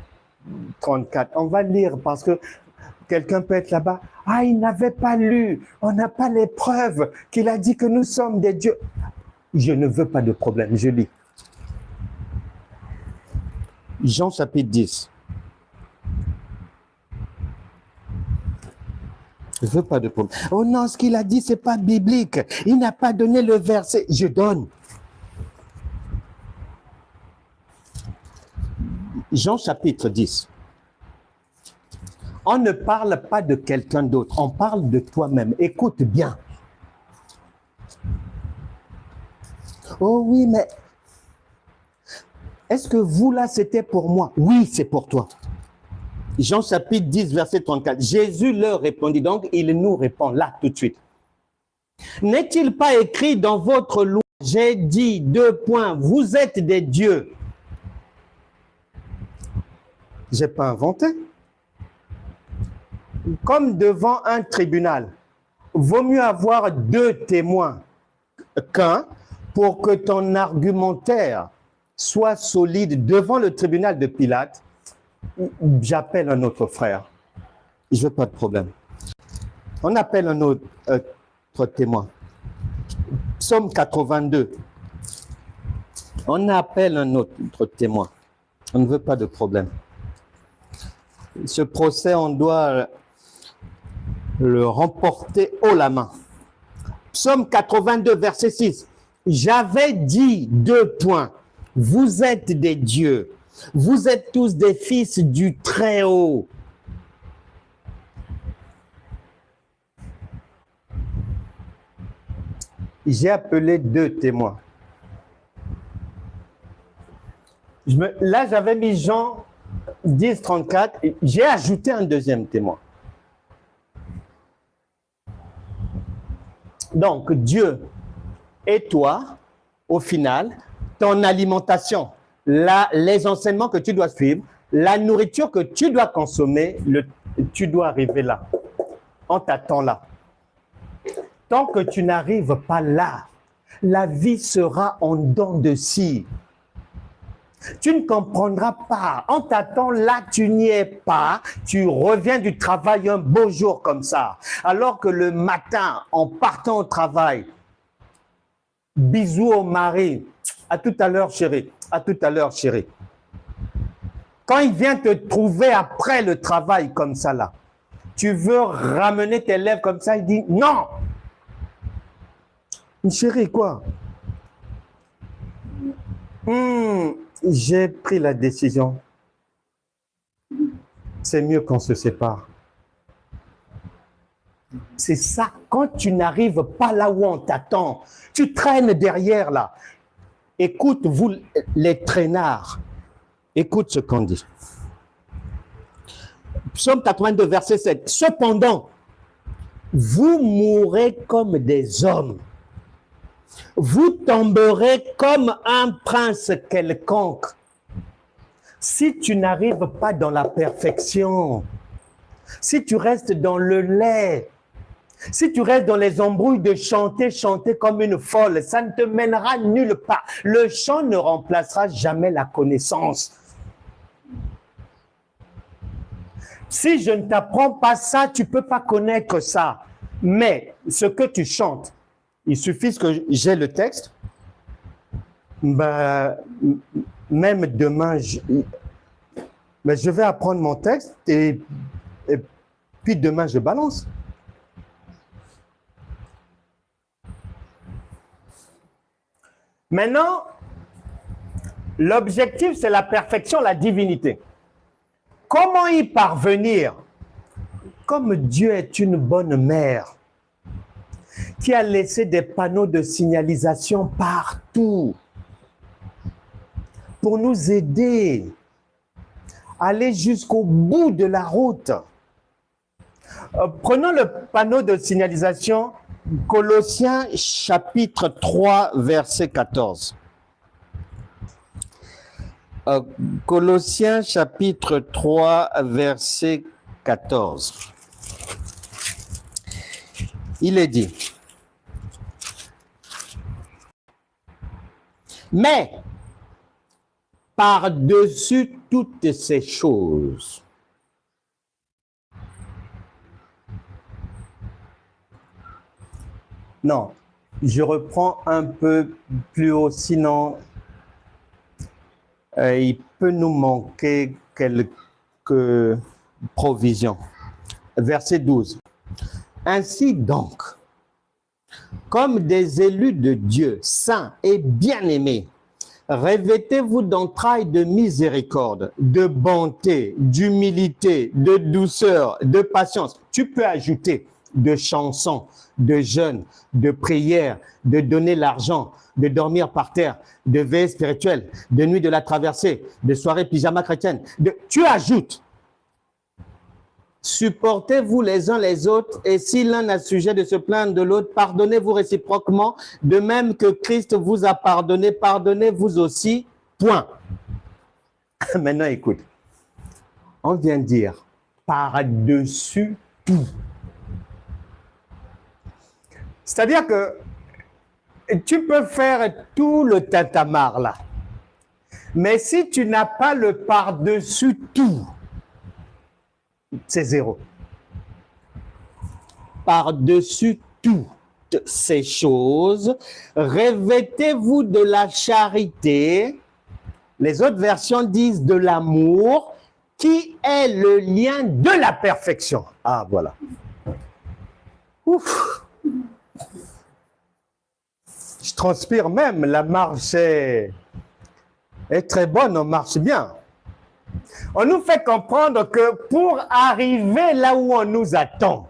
34. On va lire parce que quelqu'un peut être là-bas. Ah, il n'avait pas lu. On n'a pas les preuves qu'il a dit que nous sommes des dieux. Je ne veux pas de problème. Je lis. Jean chapitre 10. Je ne veux pas de problème. Oh non, ce qu'il a dit, ce n'est pas biblique. Il n'a pas donné le verset. Je donne. Jean chapitre 10. On ne parle pas de quelqu'un d'autre, on parle de toi-même. Écoute bien. Oh oui, mais est-ce que vous là, c'était pour moi? Oui, c'est pour toi. Jean chapitre 10, verset 34. Jésus leur répondit, donc il nous répond là tout de suite. N'est-il pas écrit dans votre loi, j'ai dit, 2 points, vous êtes des dieux? Je n'ai pas inventé. Comme devant un tribunal, vaut mieux avoir 2 témoins qu'un pour que ton argumentaire soit solide devant le tribunal de Pilate. J'appelle un autre frère. Je veux pas de problème. On appelle un autre témoin. Psaume 82. On appelle un autre témoin. On ne veut pas de problème. Ce procès, on doit le remporter haut la main. Psaume 82, verset 6. J'avais dit 2 points. Vous êtes des dieux. Vous êtes tous des fils du Très-Haut. J'ai appelé 2 témoins. Là, j'avais mis Jean 10, 34. J'ai ajouté un 2e témoin. Donc, Dieu et toi, au final, ton alimentation, les enseignements que tu dois suivre, la nourriture que tu dois consommer, tu dois arriver là. On t'attend là. Tant que tu n'arrives pas là, la vie sera en dents de scie. Tu ne comprendras pas. On t'attend là, tu n'y es pas. Tu reviens du travail un beau jour comme ça. Alors que le matin, en partant au travail, bisous au mari. À tout à l'heure, chérie. À tout à l'heure, chérie. Quand il vient te trouver après le travail comme ça là, tu veux ramener tes lèvres comme ça, il dit non. Chérie, quoi? J'ai pris la décision. C'est mieux qu'on se sépare. C'est ça, quand tu n'arrives pas là où on t'attend, tu traînes derrière là. Écoute, vous les traînards, écoute ce qu'on dit. Psaume 82, verset 7. Cependant, vous mourrez comme des hommes. Vous tomberez comme un prince quelconque. Si tu n'arrives pas dans la perfection, si tu restes dans le lait, si tu restes dans les embrouilles de chanter comme une folle, ça ne te mènera nulle part. Le chant ne remplacera jamais la connaissance. Si je ne t'apprends pas ça, tu ne peux pas connaître ça. Mais ce que tu chantes, il suffit que j'ai le texte. Ben, même demain, je vais apprendre mon texte et puis demain, je balance. Maintenant, l'objectif, c'est la perfection, la divinité. Comment y parvenir? Comme Dieu est une bonne mère qui a laissé des panneaux de signalisation partout pour nous aider à aller jusqu'au bout de la route. Prenons le panneau de signalisation Colossiens chapitre 3 verset 14. Colossiens chapitre 3 verset 14. Il est dit: mais par-dessus toutes ces choses, non, je reprends un peu plus haut, sinon il peut nous manquer quelques provisions. Verset 12. Ainsi donc, comme des élus de Dieu, saints et bien-aimés, revêtez-vous d'entrailles de miséricorde, de bonté, d'humilité, de douceur, de patience. Tu peux ajouter de chansons, de jeûnes, de prières, de donner l'argent, de dormir par terre, de veille spirituelle, de nuit de la traversée, de soirée pyjama chrétienne. Tu ajoutes. Supportez-vous les uns les autres, et si l'un a sujet de se plaindre de l'autre, pardonnez-vous réciproquement, de même que Christ vous a pardonné, pardonnez-vous aussi, point. Maintenant, écoute, on vient de dire par-dessus tout. C'est-à-dire que tu peux faire tout le tintamarre là, mais si tu n'as pas le par-dessus tout, c'est zéro. Par-dessus toutes ces choses, revêtez-vous de la charité. Les autres versions disent de l'amour, qui est le lien de la perfection. Ah, voilà. Ouf. Je transpire même, la marche est très bonne, on marche bien. On nous fait comprendre que pour arriver là où on nous attend,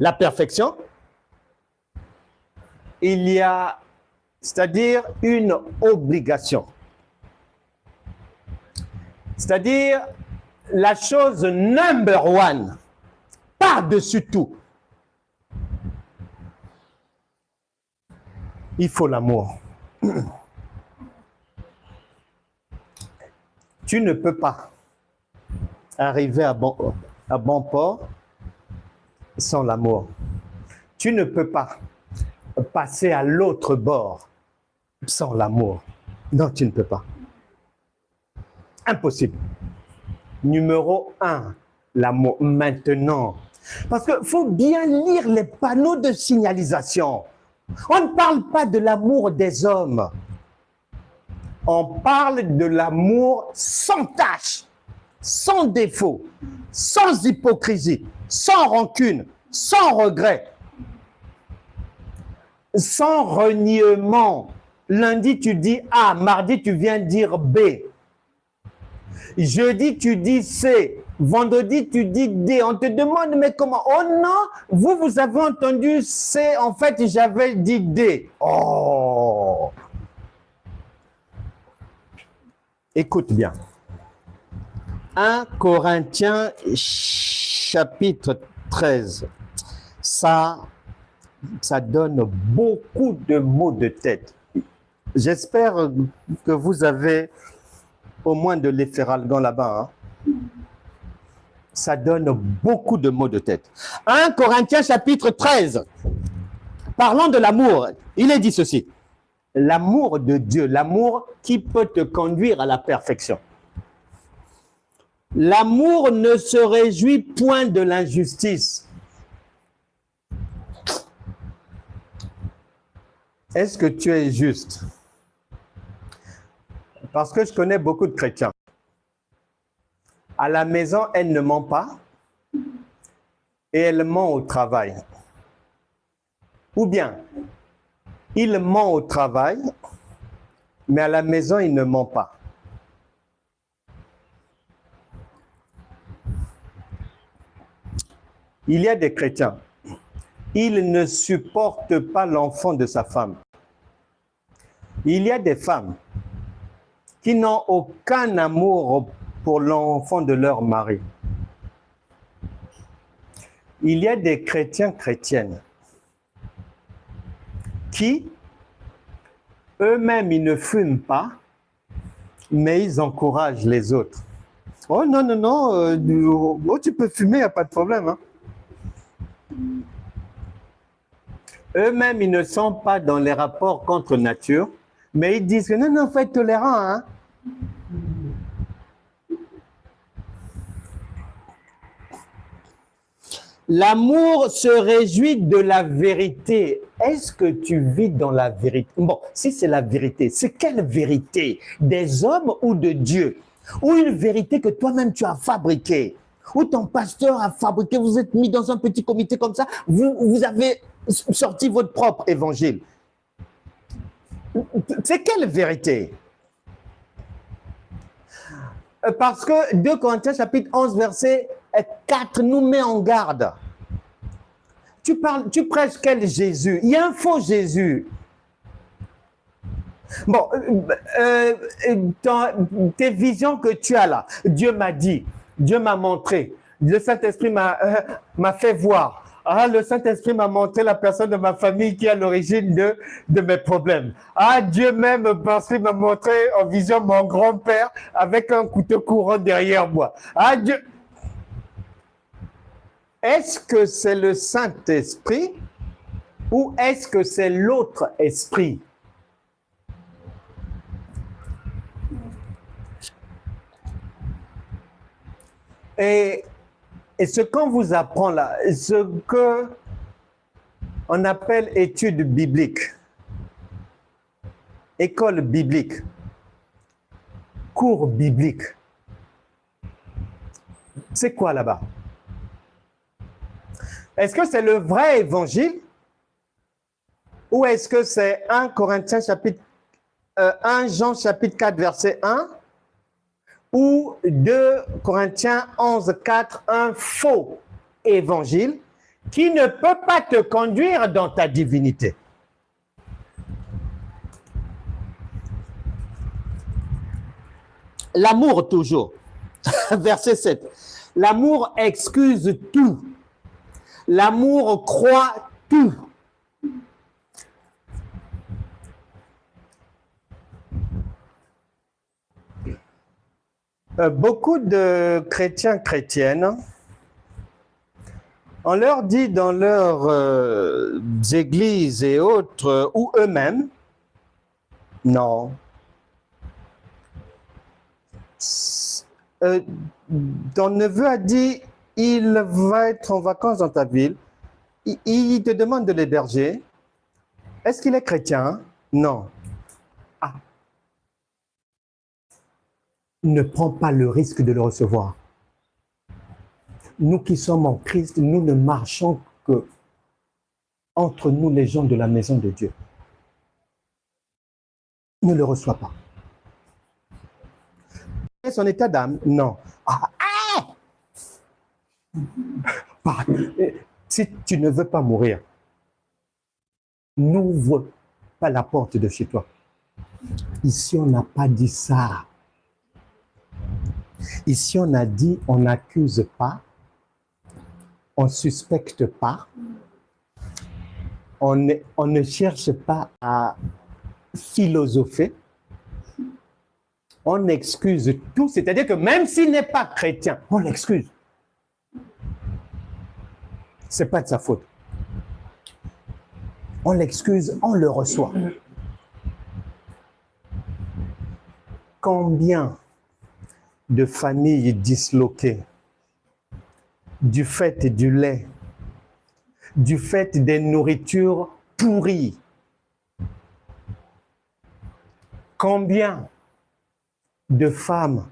la perfection, il y a, c'est-à-dire une obligation. C'est-à-dire la chose number one, par-dessus tout. Il faut l'amour. Tu ne peux pas arriver à bon port sans l'amour. Tu ne peux pas passer à l'autre bord sans l'amour. Non, tu ne peux pas. Impossible. Numéro 1, l'amour. Maintenant, parce qu'il faut bien lire les panneaux de signalisation. On ne parle pas de l'amour des hommes. On parle de l'amour sans tache, sans défaut, sans hypocrisie, sans rancune, sans regret, sans reniement. Lundi, tu dis A, mardi, tu viens dire B. Jeudi, tu dis C. Vendredi, tu dis D. On te demande, mais comment? Oh non, vous avez entendu C. En fait, j'avais dit D. Oh! Écoute bien. 1 Corinthiens chapitre 13. Ça donne beaucoup de mots de tête. J'espère que vous avez au moins de l'efferalgan là-bas. Hein? Ça donne beaucoup de mots de tête. 1 Corinthiens chapitre 13. Parlant de l'amour, il est dit ceci. L'amour de Dieu, l'amour qui peut te conduire à la perfection. L'amour ne se réjouit point de l'injustice. Est-ce que tu es juste? Parce que je connais beaucoup de chrétiens. À la maison, elle ne ment pas et elle ment au travail. Ou bien, il ment au travail, mais à la maison, il ne ment pas. Il y a des chrétiens, ils ne supportent pas l'enfant de sa femme. Il y a des femmes qui n'ont aucun amour pour l'enfant de leur mari. Il y a des chrétiens, chrétiennes qui, eux-mêmes, ils ne fument pas, mais ils encouragent les autres. Oh non, non, non, oh, tu peux fumer, il n'y a pas de problème. Hein. Eux-mêmes, ils ne sont pas dans les rapports contre nature, mais ils disent que non, non, il faut être tolérant. Hein. L'amour se réjouit de la vérité. Est-ce que tu vis dans la vérité? Bon, si c'est la vérité, c'est quelle vérité? Des hommes ou de Dieu? Ou une vérité que toi-même tu as fabriquée? Ou ton pasteur a fabriqué, vous êtes mis dans un petit comité comme ça, vous avez sorti votre propre évangile. C'est quelle vérité? Parce que 2 Corinthiens chapitre 11 verset 4 nous met en garde. Tu prêches quel Jésus? Il y a un faux Jésus. Bon, tes visions que tu as là, Dieu m'a dit, Dieu m'a montré, le Saint-Esprit m'a fait voir. Ah, le Saint-Esprit m'a montré la personne de ma famille qui est à l'origine de mes problèmes. Ah, Dieu même m'a montré en vision mon grand-père avec un couteau courant derrière moi. Ah, Dieu... Est-ce que c'est le Saint-Esprit ou est-ce que c'est l'autre esprit? Et ce qu'on vous apprend là, ce qu'on appelle études bibliques, école biblique, cours biblique, c'est quoi là-bas? Est-ce que c'est le vrai évangile ou est-ce que c'est 1 Jean chapitre 4 verset 1 ou 2 Corinthiens 11 4 un faux évangile qui ne peut pas te conduire dans ta divinité? L'amour toujours. Verset 7. L'amour excuse tout. L'amour croit tout. Beaucoup de chrétiens, chrétiennes, on leur dit dans leurs églises et autres, ou eux-mêmes, non. Ton neveu a dit, il va être en vacances dans ta ville, il te demande de l'héberger. Est-ce qu'il est chrétien? Non. Ah. Ne prends pas le risque de le recevoir. Nous qui sommes en Christ, nous ne marchons que entre nous, les gens de la maison de Dieu. Ne le reçois pas. Son état d'âme? Non. Si tu ne veux pas mourir, n'ouvre pas la porte de chez toi. Ici, on n'a pas dit ça. Ici, on a dit, on n'accuse pas, on ne suspecte pas, on ne cherche pas à philosopher, on excuse tout, c'est-à-dire que même s'il n'est pas chrétien, on l'excuse. Ce n'est pas de sa faute. On l'excuse, on le reçoit. Combien de familles disloquées du fait du lait, du fait des nourritures pourries? Combien de femmes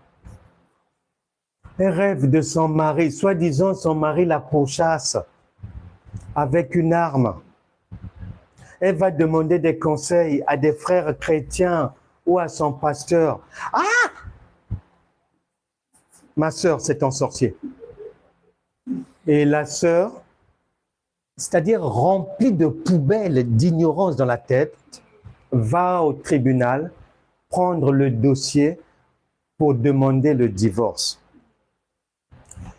rêvent de son mari, soi-disant son mari la pourchasse avec une arme. Elle va demander des conseils à des frères chrétiens ou à son pasteur. Ah! Ma sœur, c'est un sorcier. Et la sœur c'est-à-dire rempli de poubelles d'ignorance dans la tête, va au tribunal prendre le dossier pour demander le divorce.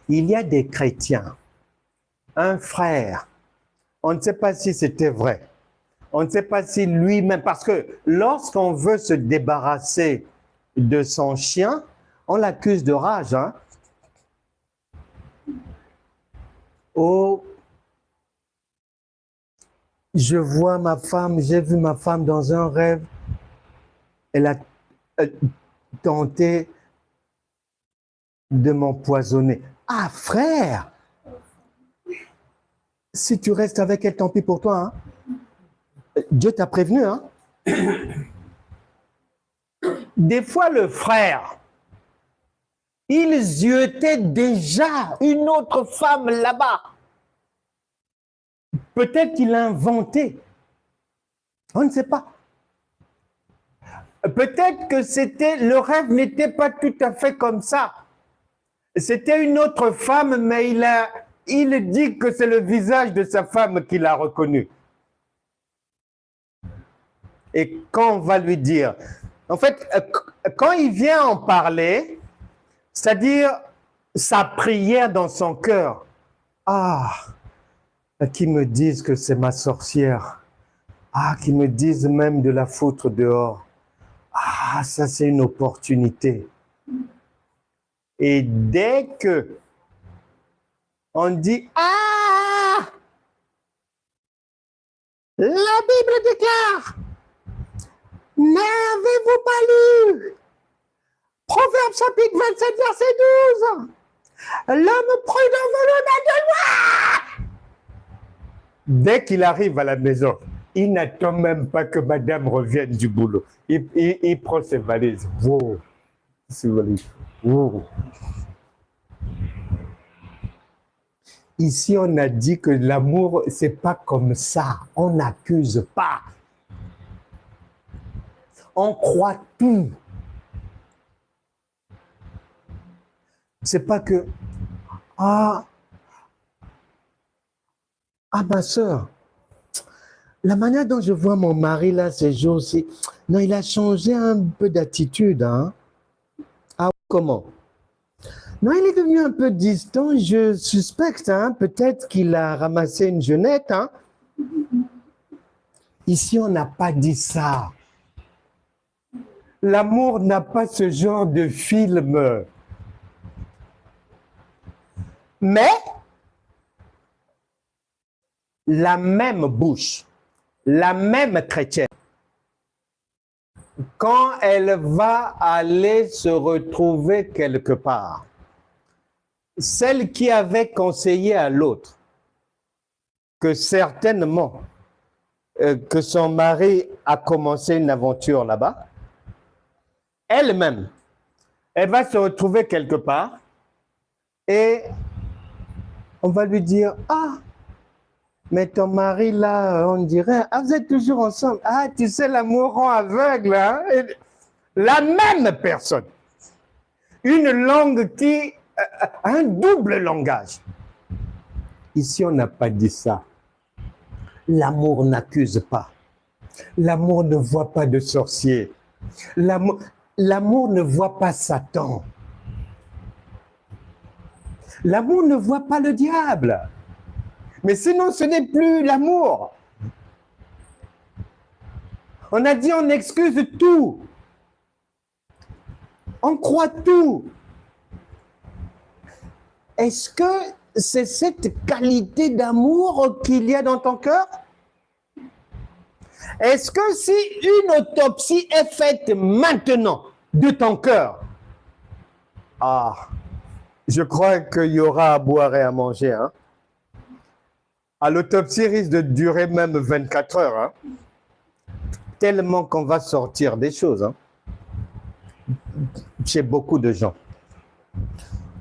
Il y a des chrétiens, un frère, on ne sait pas si c'était vrai, on ne sait pas si lui-même, parce que lorsqu'on veut se débarrasser de son chien, on l'accuse de rage. Hein? Oh, je vois ma femme, j'ai vu ma femme dans un rêve, elle a tenté de m'empoisonner. Ah, frère, si tu restes avec elle, tant pis pour toi. Hein? Dieu t'a prévenu. Hein? Des fois, le frère, il ziotait déjà une autre femme là-bas. Peut-être qu'il a inventé. On ne sait pas. Peut-être que le rêve n'était pas tout à fait comme ça. C'était une autre femme, mais il dit que c'est le visage de sa femme qu'il a reconnu. Et quand on va lui dire, en fait, quand il vient en parler, c'est-à-dire sa prière dans son cœur, qui me disent que c'est ma sorcière, qui me disent même de la foutre dehors, ça c'est une opportunité. Et dès que on dit, la Bible déclare, n'avez-vous pas lu Proverbe chapitre 27, verset 12. L'homme prudent veut le mettre de loi. Dès qu'il arrive à la maison, il n'attend même pas que madame revienne du boulot. Il prend ses valises. Wow. Ses valises. Wow. Ici, on a dit que l'amour, c'est pas comme ça. On n'accuse pas. On croit tout. C'est pas que ma soeur, la manière dont je vois mon mari là ces jours-ci, non, il a changé un peu d'attitude. Hein? Comment? Non, il est devenu un peu distant, je suspecte, hein? Peut-être qu'il a ramassé une jeunette. Hein? Ici, on n'a pas dit ça. L'amour n'a pas ce genre de film. Mais la même bouche, la même chrétienne, quand elle va aller se retrouver quelque part, celle qui avait conseillé à l'autre que certainement que son mari a commencé une aventure là-bas, elle-même, elle va se retrouver quelque part et on va lui dire, mais ton mari là, on dirait, vous êtes toujours ensemble. Tu sais, l'amour rend aveugle. Hein? La même personne. Une langue qui, un double langage. Ici, on n'a pas dit ça. L'amour n'accuse pas. L'amour ne voit pas de sorcier. L'amour ne voit pas Satan. L'amour ne voit pas le diable. Mais sinon, ce n'est plus l'amour. On a dit on excuse tout. On croit tout. Est-ce que c'est cette qualité d'amour qu'il y a dans ton cœur? Est-ce que si une autopsie est faite maintenant de ton cœur, je crois qu'il y aura à boire et à manger. Hein? L'autopsie risque de durer même 24 heures. Hein? Tellement qu'on va sortir des choses. Hein? Chez beaucoup de gens.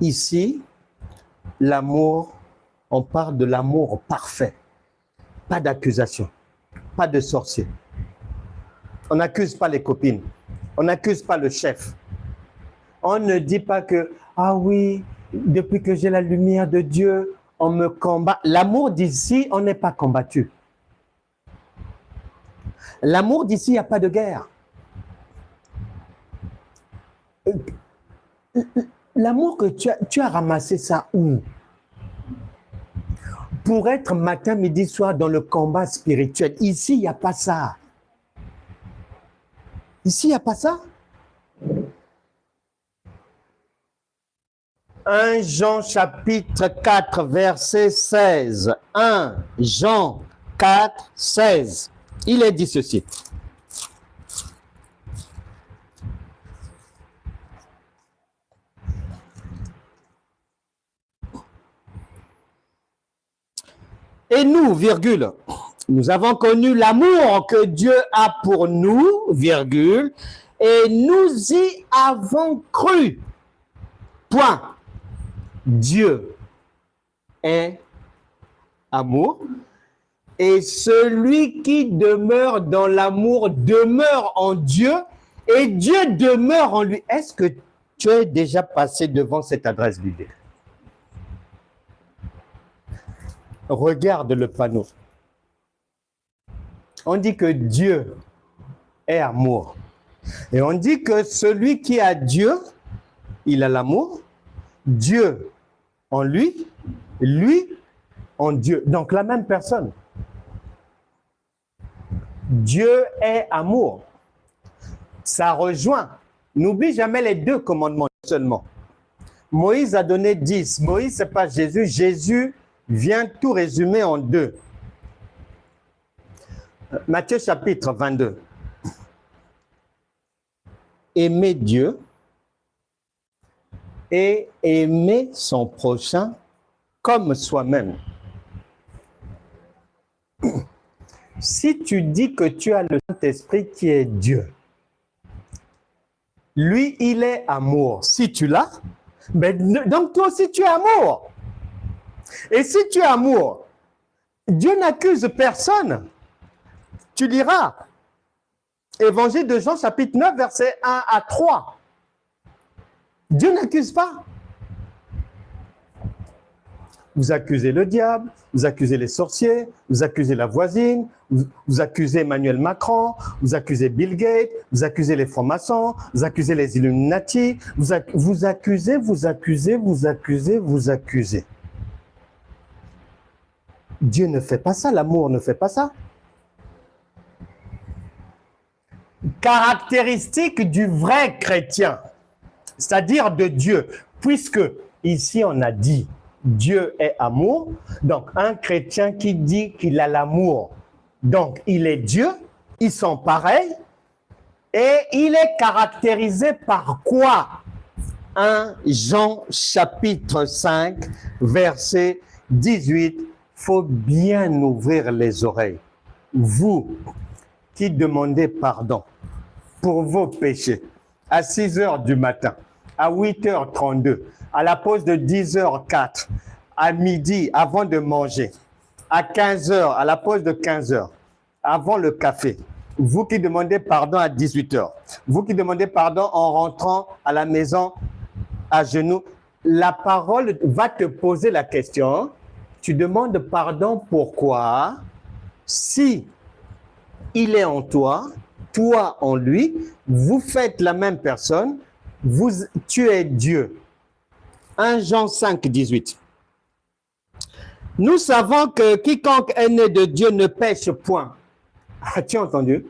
Ici, l'amour, on parle de l'amour parfait. Pas d'accusation, pas de sorcier. On n'accuse pas les copines. On n'accuse pas le chef. On ne dit pas que, oui, depuis que j'ai la lumière de Dieu, on me combat. L'amour d'ici, on n'est pas combattu. L'amour d'ici, il n'y a pas de guerre. L'amour que tu as ramassé ça où? Pour être matin, midi, soir dans le combat spirituel. Ici, il n'y a pas ça. Ici, il n'y a pas ça. 1 Jean chapitre 4, verset 16. 1 Jean 4, 16. Il est dit ceci. Et nous, virgule, nous avons connu l'amour que Dieu a pour nous, virgule, et nous y avons cru. Point. Dieu est amour, et celui qui demeure dans l'amour demeure en Dieu, et Dieu demeure en lui. Est-ce que tu es déjà passé devant cette adresse biblique? Regarde le panneau. On dit que Dieu est amour. Et on dit que celui qui a Dieu, il a l'amour. Dieu en lui, lui en Dieu. Donc la même personne. Dieu est amour. Ça rejoint. N'oublie jamais les 2 commandements seulement. Moïse a donné 10. Moïse, ce n'est pas Jésus. Jésus vient tout résumer en 2. Matthieu chapitre 22. Aimer Dieu et aimer son prochain comme soi-même. Si tu dis que tu as le Saint-Esprit qui est Dieu, lui, il est amour. Si tu l'as, ben, donc toi aussi tu es amour. Et si tu es amour, Dieu n'accuse personne. Tu liras Évangile de Jean, chapitre 9, versets 1 à 3. Dieu n'accuse pas. Vous accusez le diable, vous accusez les sorciers, vous accusez la voisine, vous accusez Emmanuel Macron, vous accusez Bill Gates, vous accusez les francs-maçons, vous accusez les Illuminati, vous accusez. Dieu ne fait pas ça, l'amour ne fait pas ça. Caractéristique du vrai chrétien, c'est-à-dire de Dieu, puisque ici on a dit Dieu est amour, donc un chrétien qui dit qu'il a l'amour, donc il est Dieu, ils sont pareils, et il est caractérisé par quoi? 1 Jean chapitre 5, verset 18, faut bien ouvrir les oreilles. Vous qui demandez pardon pour vos péchés à 6 heures du matin, à 8h32, à la pause de 10h04, à midi avant de manger, à 15h, à la pause de 15h, avant le café, vous qui demandez pardon à 18h, vous qui demandez pardon en rentrant à la maison à genoux, la parole va te poser la question, tu demandes pardon pourquoi? Si il est en toi, toi en lui, vous faites la même personne, tu es Dieu. 1 Jean 5, 18. Nous savons que quiconque est né de Dieu ne pêche point. As-tu entendu?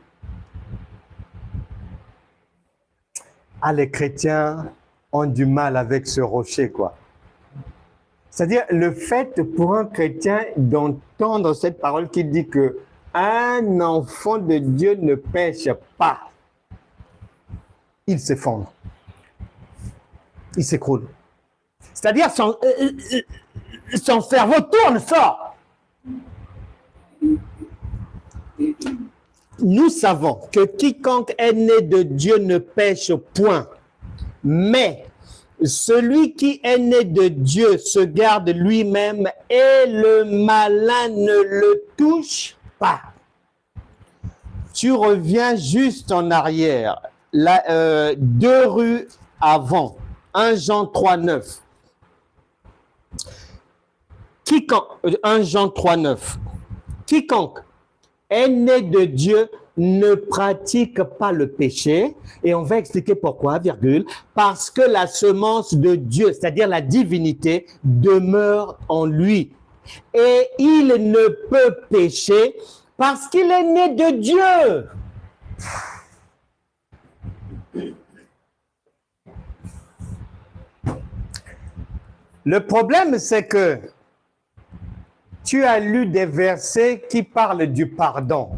Ah, les chrétiens ont du mal avec ce rocher, quoi. C'est-à-dire, le fait pour un chrétien d'entendre cette parole qui dit que un enfant de Dieu ne pêche pas, il s'effondre. Il s'écroule. C'est-à-dire, son cerveau tourne fort. Nous savons que quiconque est né de Dieu ne pêche point, mais celui qui est né de Dieu se garde lui-même et le malin ne le touche pas. Tu reviens juste en arrière, 2 rues avant, 1 Jean 3, 9. quiconque, 1 Jean 3, 9, quiconque est né de Dieu ne pratique pas le péché. Et on va expliquer pourquoi, virgule, parce que la semence de Dieu, c'est-à-dire la divinité, demeure en lui. Et il ne peut pécher parce qu'il est né de Dieu. Le problème, c'est que tu as lu des versets qui parlent du pardon.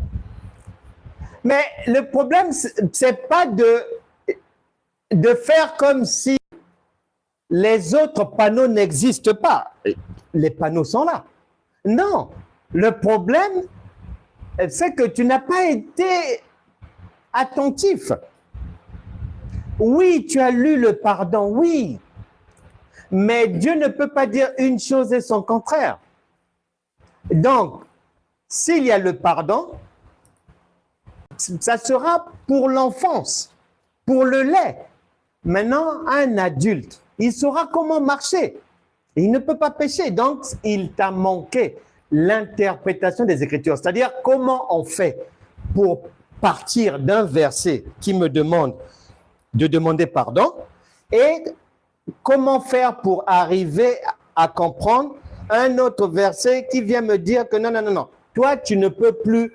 Mais le problème, c'est pas de faire comme si les autres panneaux n'existent pas. Les panneaux sont là. Non, le problème, c'est que tu n'as pas été attentif. Oui, tu as lu le pardon, oui. Mais Dieu ne peut pas dire une chose et son contraire. Donc, s'il y a le pardon, ça sera pour l'enfance, pour le lait. Maintenant, un adulte, il saura comment marcher. Il ne peut pas pécher. Donc, il t'a manqué l'interprétation des Écritures. C'est-à-dire, comment on fait pour partir d'un verset qui me demande de demander pardon et comment faire pour arriver à comprendre un autre verset qui vient me dire que non, non, non, non, toi, tu ne peux plus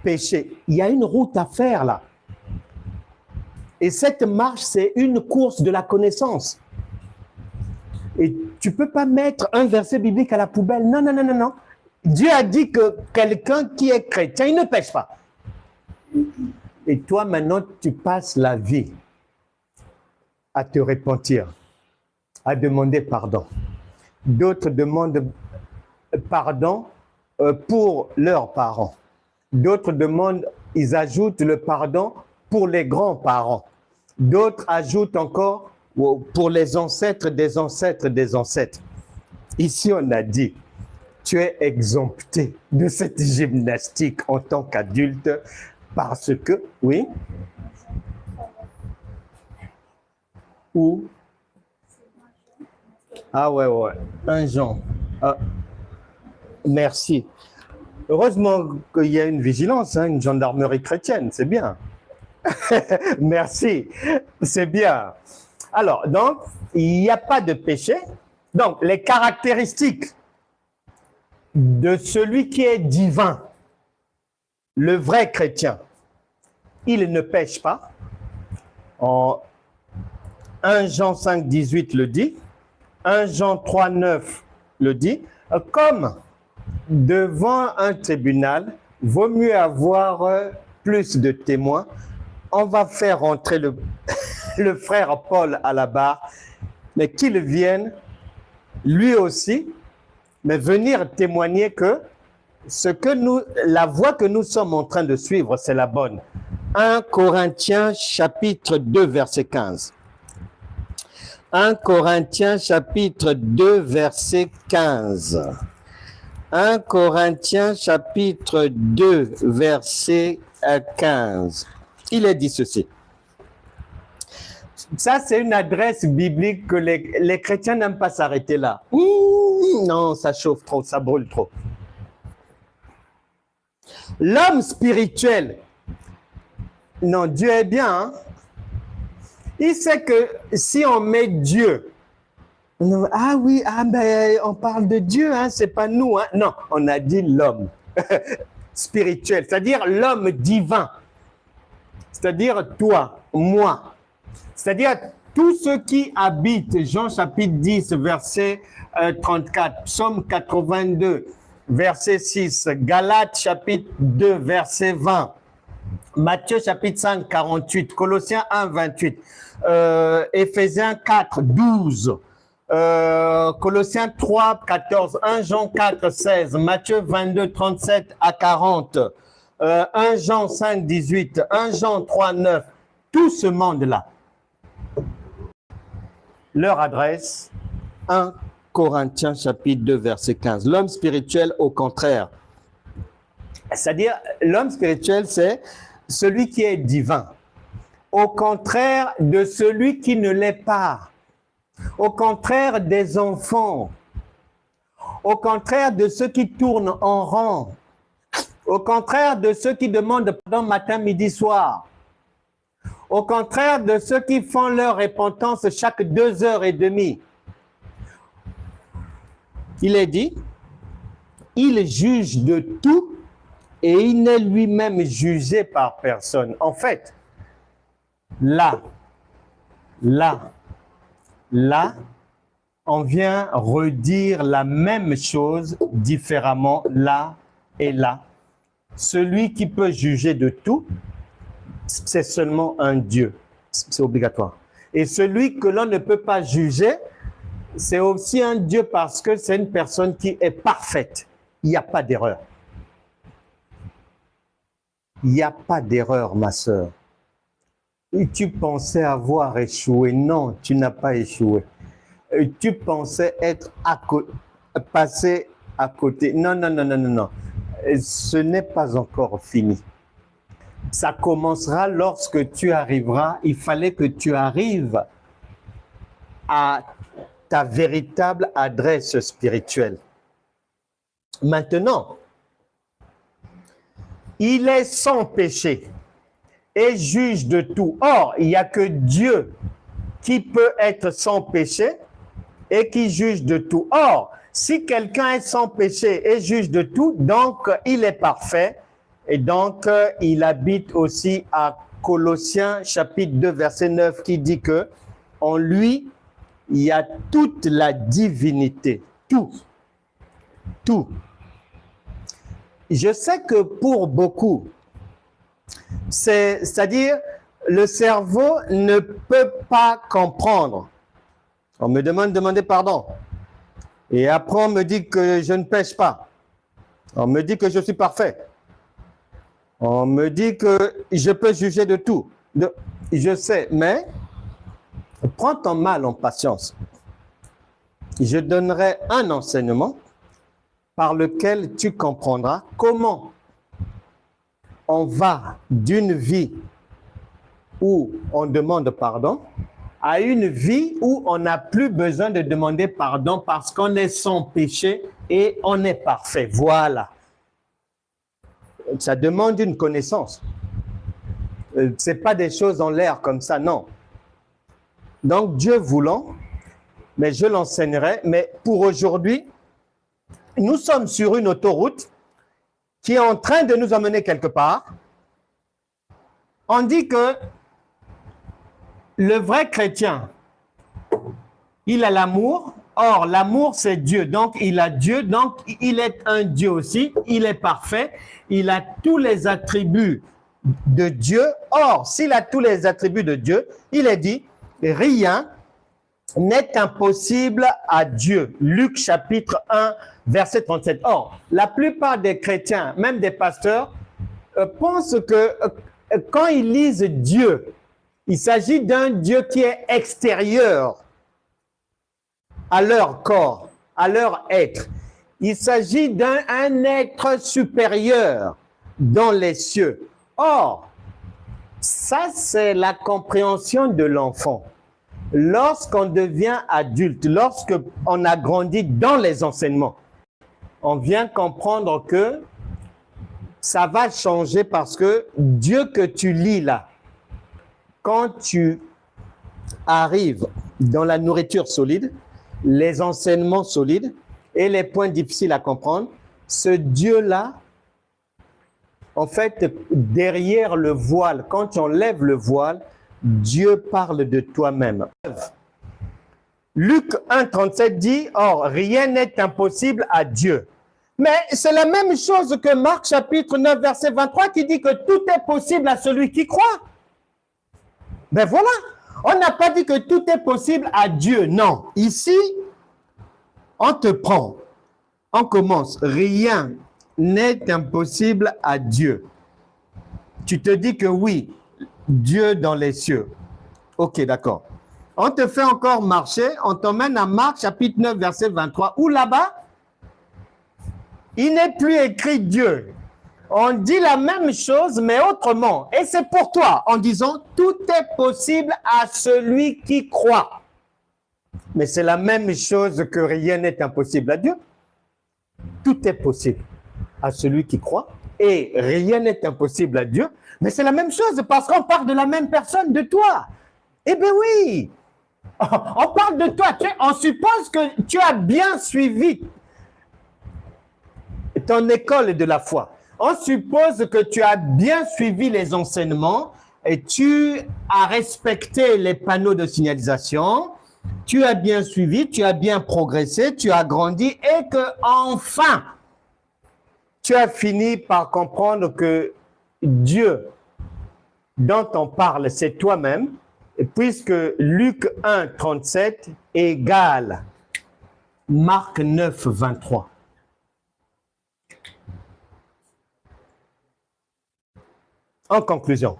pécher. Il y a une route à faire là. Et cette marche, c'est une course de la connaissance. Et tu ne peux pas mettre un verset biblique à la poubelle. Non, non, non, non, non. Dieu a dit que quelqu'un qui est chrétien, il ne pêche pas. Et toi, maintenant, tu passes la vie à te repentir, à demander pardon. D'autres demandent pardon pour leurs parents. D'autres demandent, ils ajoutent le pardon pour les grands-parents. D'autres ajoutent encore pour les ancêtres des ancêtres des ancêtres. Ici, on a dit, tu es exempté de cette gymnastique en tant qu'adulte parce que, oui, ou, ah ouais, ouais, 1 Jean. Ah, merci. Heureusement qu'il y a une vigilance, hein, une gendarmerie chrétienne, c'est bien. Merci, c'est bien. Alors, donc, il n'y a pas de péché. Donc, les caractéristiques de celui qui est divin, le vrai chrétien, il ne pêche pas. En 1 Jean 5, 18 le dit. 1 Jean 3, 9 le dit. Comme devant un tribunal, vaut mieux avoir plus de témoins. On va faire rentrer le frère Paul à la barre, mais qu'il vienne, lui aussi, mais venir témoigner que la voie que nous sommes en train de suivre, c'est la bonne. 1 Corinthiens chapitre 2, verset 15. 1 Corinthiens chapitre 2, verset 15. 1 Corinthiens chapitre 2, verset 15. Il est dit ceci. Ça, c'est une adresse biblique que les chrétiens n'aiment pas s'arrêter là. Non, ça chauffe trop, ça brûle trop. L'homme spirituel, non, Dieu est bien, hein? Il sait que si on met Dieu, ah oui, ah ben, on parle de Dieu, hein, c'est pas nous, hein? Non, on a dit l'homme spirituel, c'est-à-dire l'homme divin, c'est-à-dire toi, moi, c'est-à-dire tous ceux qui habitent, Jean chapitre 10, verset 34, Psaume 82, verset 6, Galates chapitre 2, verset 20, Matthieu chapitre 5, 48, Colossiens 1, 28, Éphésiens 4, 12, Colossiens 3, 14, 1 Jean 4, 16, Matthieu 22, 37 à 40, 1 Jean 5, 18, 1 Jean 3, 9, tout ce monde-là. Leur adresse, 1 Corinthiens chapitre 2, verset 15. L'homme spirituel, au contraire. C'est-à-dire, l'homme spirituel, c'est celui qui est divin. Au contraire de celui qui ne l'est pas. Au contraire des enfants. Au contraire de ceux qui tournent en rond. Au contraire de ceux qui demandent pardon matin, midi, soir. Au contraire de ceux qui font leur repentance chaque 2h30. Il est dit, il juge de tout et il n'est lui-même jugé par personne. En fait, là, on vient redire la même chose différemment là et là. Celui qui peut juger de tout, c'est seulement un Dieu. C'est obligatoire. Et celui que l'on ne peut pas juger, c'est aussi un Dieu parce que c'est une personne qui est parfaite. Il n'y a pas d'erreur. Il n'y a pas d'erreur, ma sœur. Tu pensais avoir échoué. Non, tu n'as pas échoué. Tu pensais être passé à côté. Non, non, non, non, non, non. Ce n'est pas encore fini. Ça commencera lorsque tu arriveras. Il fallait que tu arrives à ta véritable adresse spirituelle. Maintenant, il est sans péché et juge de tout. Or, il n'y a que Dieu qui peut être sans péché et qui juge de tout. Or, si quelqu'un est sans péché et juge de tout, donc il est parfait et donc il habite aussi à Colossiens chapitre 2 verset 9 qui dit que en lui, il y a toute la divinité, tout. Je sais que pour beaucoup, c'est-à-dire le cerveau ne peut pas comprendre. On me demande de demander pardon. Et après, on me dit que je ne pêche pas. On me dit que je suis parfait. On me dit que je peux juger de tout. Je sais, mais prends ton mal en patience. Je donnerai un enseignement par lequel tu comprendras comment on va d'une vie où on demande pardon à une vie où on n'a plus besoin de demander pardon parce qu'on est sans péché et on est parfait. Voilà. Ça demande une connaissance. Ce n'est pas des choses en l'air comme ça, non. Donc, Dieu voulant, mais je l'enseignerai. Mais pour aujourd'hui, nous sommes sur une autoroute qui est en train de nous emmener quelque part. On dit que le vrai chrétien, il a l'amour. Or, l'amour, c'est Dieu. Donc, il a Dieu. Donc, il est un Dieu aussi. Il est parfait. Il a tous les attributs de Dieu. Or, s'il a tous les attributs de Dieu, il est dit, rien n'est impossible à Dieu. Luc chapitre 1, verset 37. Or, la plupart des chrétiens, même des pasteurs, pensent que quand ils lisent Dieu, il s'agit d'un Dieu qui est extérieur à leur corps, à leur être. Il s'agit d'un être supérieur dans les cieux. Or, ça c'est la compréhension de l'enfant. Lorsqu'on devient adulte, lorsqu'on a grandi dans les enseignements, on vient comprendre que ça va changer parce que Dieu que tu lis là, quand tu arrives dans la nourriture solide, les enseignements solides et les points difficiles à comprendre, ce Dieu-là, en fait, derrière le voile, quand tu enlèves le voile, Dieu parle de toi-même. Luc 1, 37 dit, « Or, rien n'est impossible à Dieu. » Mais c'est la même chose que Marc chapitre 9, verset 23 qui dit que tout est possible à celui qui croit. Ben voilà, on n'a pas dit que tout est possible à Dieu, non. Ici, on te prend, on commence, rien n'est impossible à Dieu. Tu te dis que oui, Dieu dans les cieux. Ok, d'accord. On te fait encore marcher, on t'emmène à Marc chapitre 9, verset 23, où là-bas, il n'est plus écrit Dieu. On dit la même chose, mais autrement. Et c'est pour toi, en disant, tout est possible à celui qui croit. Mais c'est la même chose que rien n'est impossible à Dieu. Tout est possible à celui qui croit et rien n'est impossible à Dieu. Mais c'est la même chose parce qu'on parle de la même personne, de toi. Eh bien oui, on parle de toi. On suppose que tu as bien suivi ton école de la foi. On suppose que tu as bien suivi les enseignements et tu as respecté les panneaux de signalisation, tu as bien suivi, tu as bien progressé, tu as grandi et que enfin, tu as fini par comprendre que Dieu dont on parle, c'est toi-même, puisque Luc 1, 37 égale Marc 9, 23. En conclusion,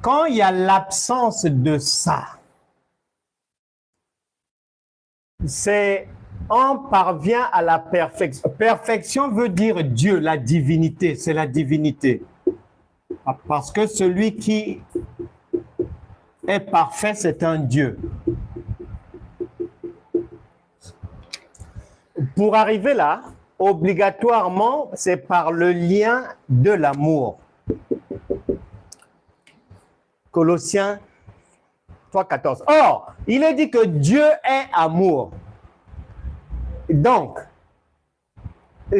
quand il y a l'absence de ça, on parvient à la perfection. Perfection veut dire Dieu, la divinité, c'est la divinité. Parce que celui qui est parfait, c'est un Dieu. Pour arriver là, obligatoirement, c'est par le lien de l'amour. Colossiens 3,14. Or, il est dit que Dieu est amour. Donc,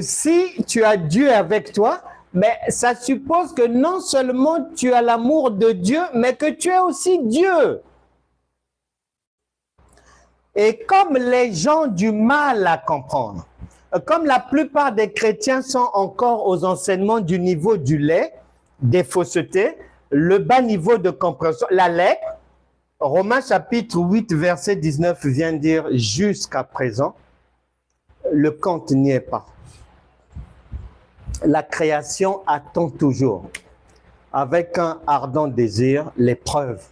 si tu as Dieu avec toi, mais ça suppose que non seulement tu as l'amour de Dieu, mais que tu es aussi Dieu. Et comme les gens ont du mal à comprendre, comme la plupart des chrétiens sont encore aux enseignements du niveau du lait, des faussetés, le bas niveau de compréhension, la lettre, Romains chapitre 8, verset 19 vient dire « Jusqu'à présent, le compte n'y est pas. La création attend toujours, avec un ardent désir, les preuves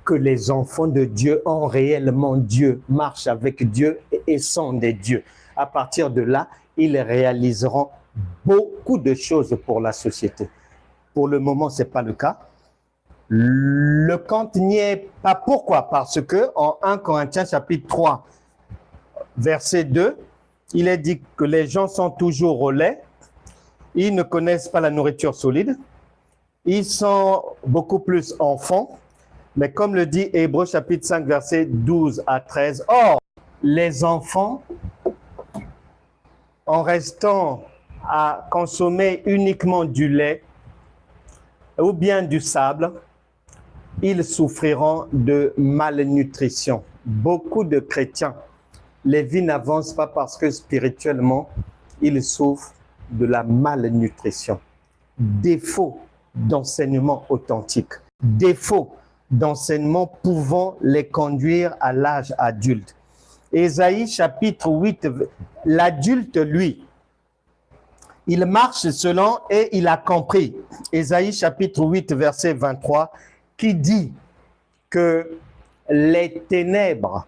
que les enfants de Dieu ont réellement Dieu, marchent avec Dieu et sont des dieux. À partir de là, ils réaliseront beaucoup de choses pour la société. Pour le moment, ce n'est pas le cas. Le compte n'y est pas. Pourquoi? Parce que en 1 Corinthiens chapitre 3, verset 2, il est dit que les gens sont toujours au lait, ils ne connaissent pas la nourriture solide, ils sont beaucoup plus enfants, mais comme le dit Hébreux chapitre 5, verset 12 à 13, or, les enfants, en restant à consommer uniquement du lait ou bien du sable, ils souffriront de malnutrition. Beaucoup de chrétiens, les vies n'avancent pas parce que spirituellement, ils souffrent de la malnutrition. Défaut d'enseignement authentique. Défaut d'enseignement pouvant les conduire à l'âge adulte. Ésaïe chapitre 8, l'adulte, lui, il marche selon et il a compris. Ésaïe chapitre 8, verset 23, qui dit que les ténèbres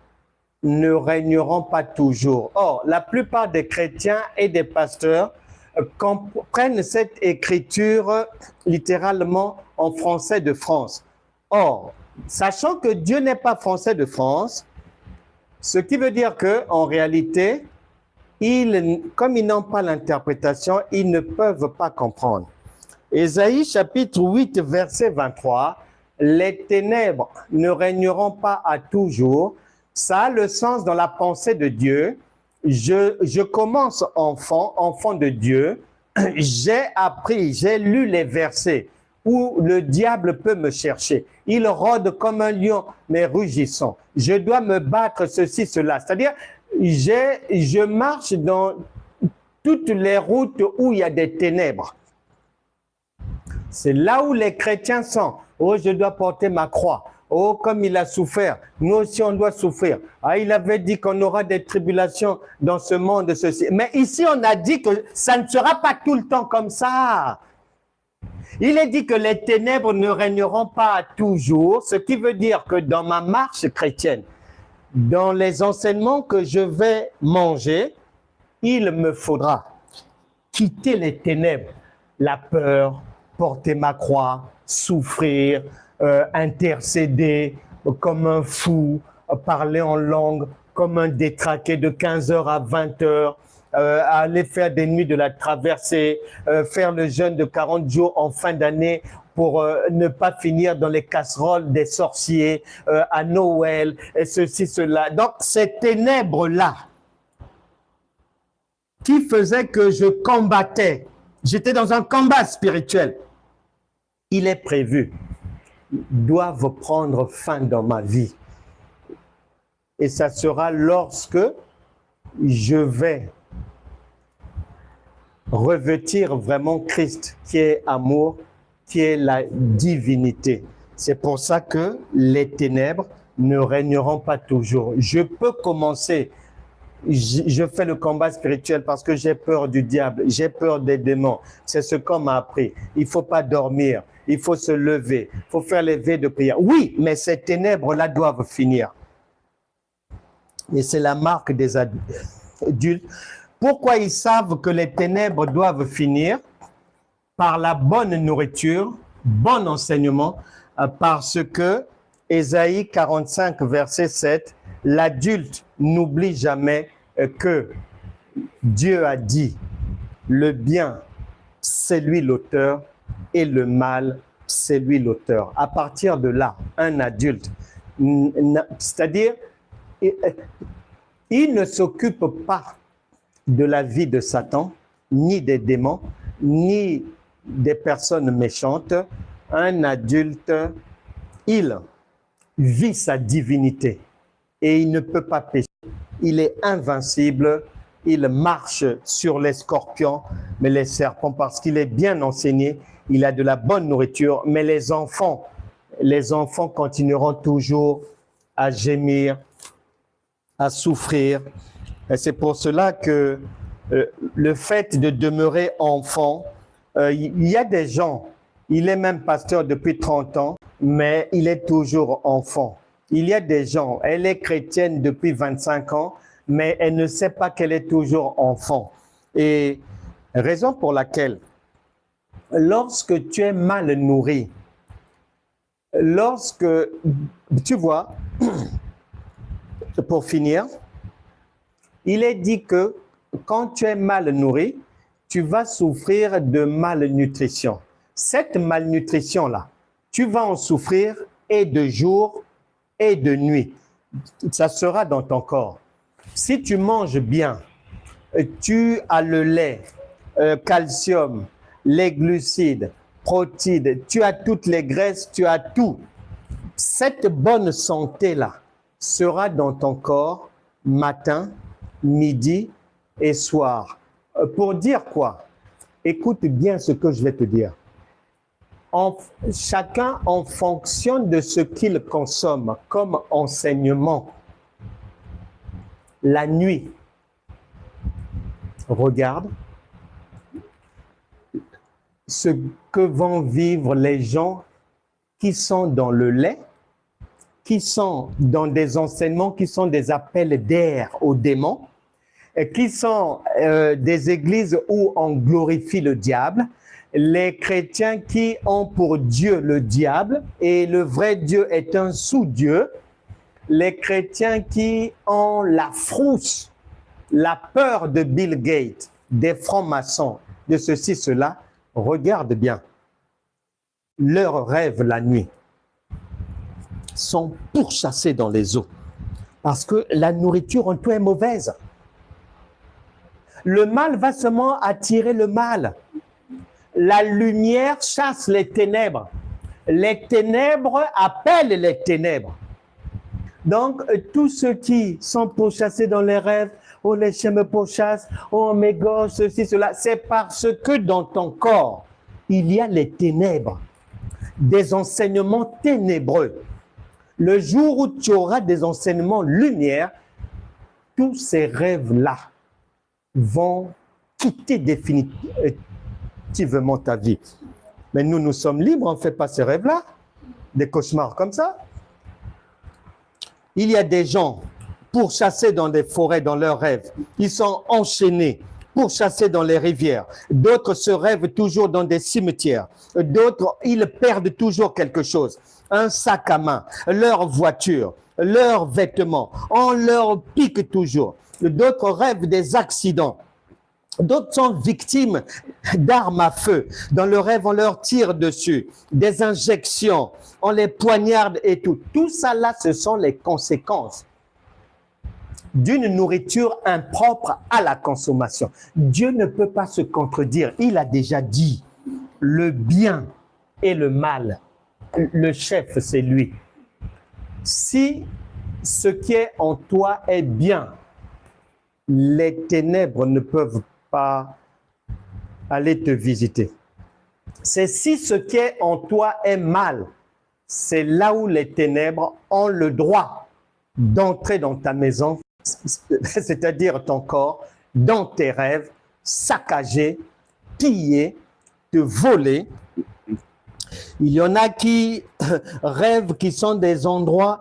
ne régneront pas toujours. Or, la plupart des chrétiens et des pasteurs comprennent cette écriture littéralement en français de France. Or, sachant que Dieu n'est pas français de France, ce qui veut dire qu'en réalité, comme ils n'ont pas l'interprétation, ils ne peuvent pas comprendre. Ésaïe chapitre 8, verset 23, les ténèbres ne régneront pas à toujours. Ça a le sens dans la pensée de Dieu. Je commence enfant de Dieu. J'ai appris, j'ai lu les versets où le diable peut me chercher. Il rôde comme un lion, mais rugissant. Je dois me battre ceci, cela. C'est-à-dire, je marche dans toutes les routes où il y a des ténèbres. C'est là où les chrétiens sont. Oh, je dois porter ma croix. Oh, comme il a souffert, nous aussi on doit souffrir. Ah, il avait dit qu'on aura des tribulations dans ce monde, ceci. Mais ici, on a dit que ça ne sera pas tout le temps comme ça. Il est dit que les ténèbres ne régneront pas toujours, ce qui veut dire que dans ma marche chrétienne, dans les enseignements que je vais manger, il me faudra quitter les ténèbres, la peur, porter ma croix, souffrir, intercéder comme un fou, parler en langue comme un détraqué de 15h à 20h, aller faire des nuits de la traversée, faire le jeûne de 40 jours en fin d'année pour ne pas finir dans les casseroles des sorciers à Noël, et ceci, cela. Donc, ces ténèbres-là qui faisaient que je combattais, j'étais dans un combat spirituel, il est prévu, doivent prendre fin dans ma vie. Et ça sera lorsque je vais revêtir vraiment Christ, qui est amour, qui est la divinité. C'est pour ça que les ténèbres ne régneront pas toujours. Je peux commencer, je fais le combat spirituel parce que j'ai peur du diable, j'ai peur des démons. C'est ce qu'on m'a appris. Il ne faut pas dormir, il faut se lever, il faut faire les veilles de prière. Oui, mais ces ténèbres-là doivent finir. Et c'est la marque des adultes. Pourquoi ils savent que les ténèbres doivent finir? Par la bonne nourriture, bon enseignement, parce que Ésaïe 45, verset 7, l'adulte n'oublie jamais que Dieu a dit, le bien, c'est lui l'auteur, et le mal, c'est lui l'auteur. À partir de là, un adulte, c'est-à-dire, il ne s'occupe pas de la vie de Satan, ni des démons, ni des personnes méchantes. Un adulte, il vit sa divinité et il ne peut pas pécher. Il est invincible, il marche sur les scorpions, mais les serpents, parce qu'il est bien enseigné, il a de la bonne nourriture, mais les enfants continueront toujours à gémir, à souffrir. Et c'est pour cela que le fait de demeurer enfant, il y a des gens, il est même pasteur depuis 30 ans, mais il est toujours enfant. Il y a des gens, elle est chrétienne depuis 25 ans, mais elle ne sait pas qu'elle est toujours enfant. Et raison pour laquelle, lorsque tu es mal nourri, lorsque, tu vois, pour finir, il est dit que quand tu es mal nourri, tu vas souffrir de malnutrition. Cette malnutrition-là, tu vas en souffrir et de jour et de nuit. Ça sera dans ton corps. Si tu manges bien, tu as le lait, calcium, les glucides, protides, tu as toutes les graisses, tu as tout. Cette bonne santé-là sera dans ton corps matin, midi et soir. Pour dire quoi? Écoute bien ce que je vais te dire. Chacun en fonction de ce qu'il consomme comme enseignement. La nuit, regarde ce que vont vivre les gens qui sont dans le lait, qui sont dans des enseignements qui sont des appels d'air aux démons, et qui sont des églises où on glorifie le diable, les chrétiens qui ont pour Dieu le diable et le vrai Dieu est un sous-Dieu, les chrétiens qui ont la frousse, la peur de Bill Gates, des francs-maçons, de ceci, cela, regarde bien. Leurs rêves la nuit sont pourchassés dans les eaux parce que la nourriture en tout est mauvaise. Le mal va seulement attirer le mal. La lumière chasse les ténèbres. Les ténèbres appellent les ténèbres. Donc, tous ceux qui sont pourchassés dans les rêves, oh les chiens me pourchassent, oh mes gosses, ceci, cela, c'est parce que dans ton corps, il y a les ténèbres, des enseignements ténébreux. Le jour où tu auras des enseignements lumière, tous ces rêves-là vont quitter définitivement ta vie. Mais nous sommes libres, on ne fait pas ces rêves-là, des cauchemars comme ça. Il y a des gens pourchassés dans des forêts, dans leurs rêves. Ils sont enchaînés, pourchassés dans les rivières. D'autres se rêvent toujours dans des cimetières. D'autres, ils perdent toujours quelque chose. Un sac à main, leur voiture, leurs vêtements, on leur pique toujours. D'autres rêvent des accidents. D'autres sont victimes d'armes à feu. Dans le rêve, on leur tire dessus. Des injections, on les poignarde et tout. Tout ça là, ce sont les conséquences d'une nourriture impropre à la consommation. Dieu ne peut pas se contredire. Il a déjà dit le bien et le mal. Le chef, c'est lui. Si ce qui est en toi est bien, les ténèbres ne peuvent pas aller te visiter. C'est si ce qui est en toi est mal, c'est là où les ténèbres ont le droit d'entrer dans ta maison, c'est-à-dire ton corps, dans tes rêves, saccager, piller, te voler. Il y en a qui rêvent qui sont des endroits,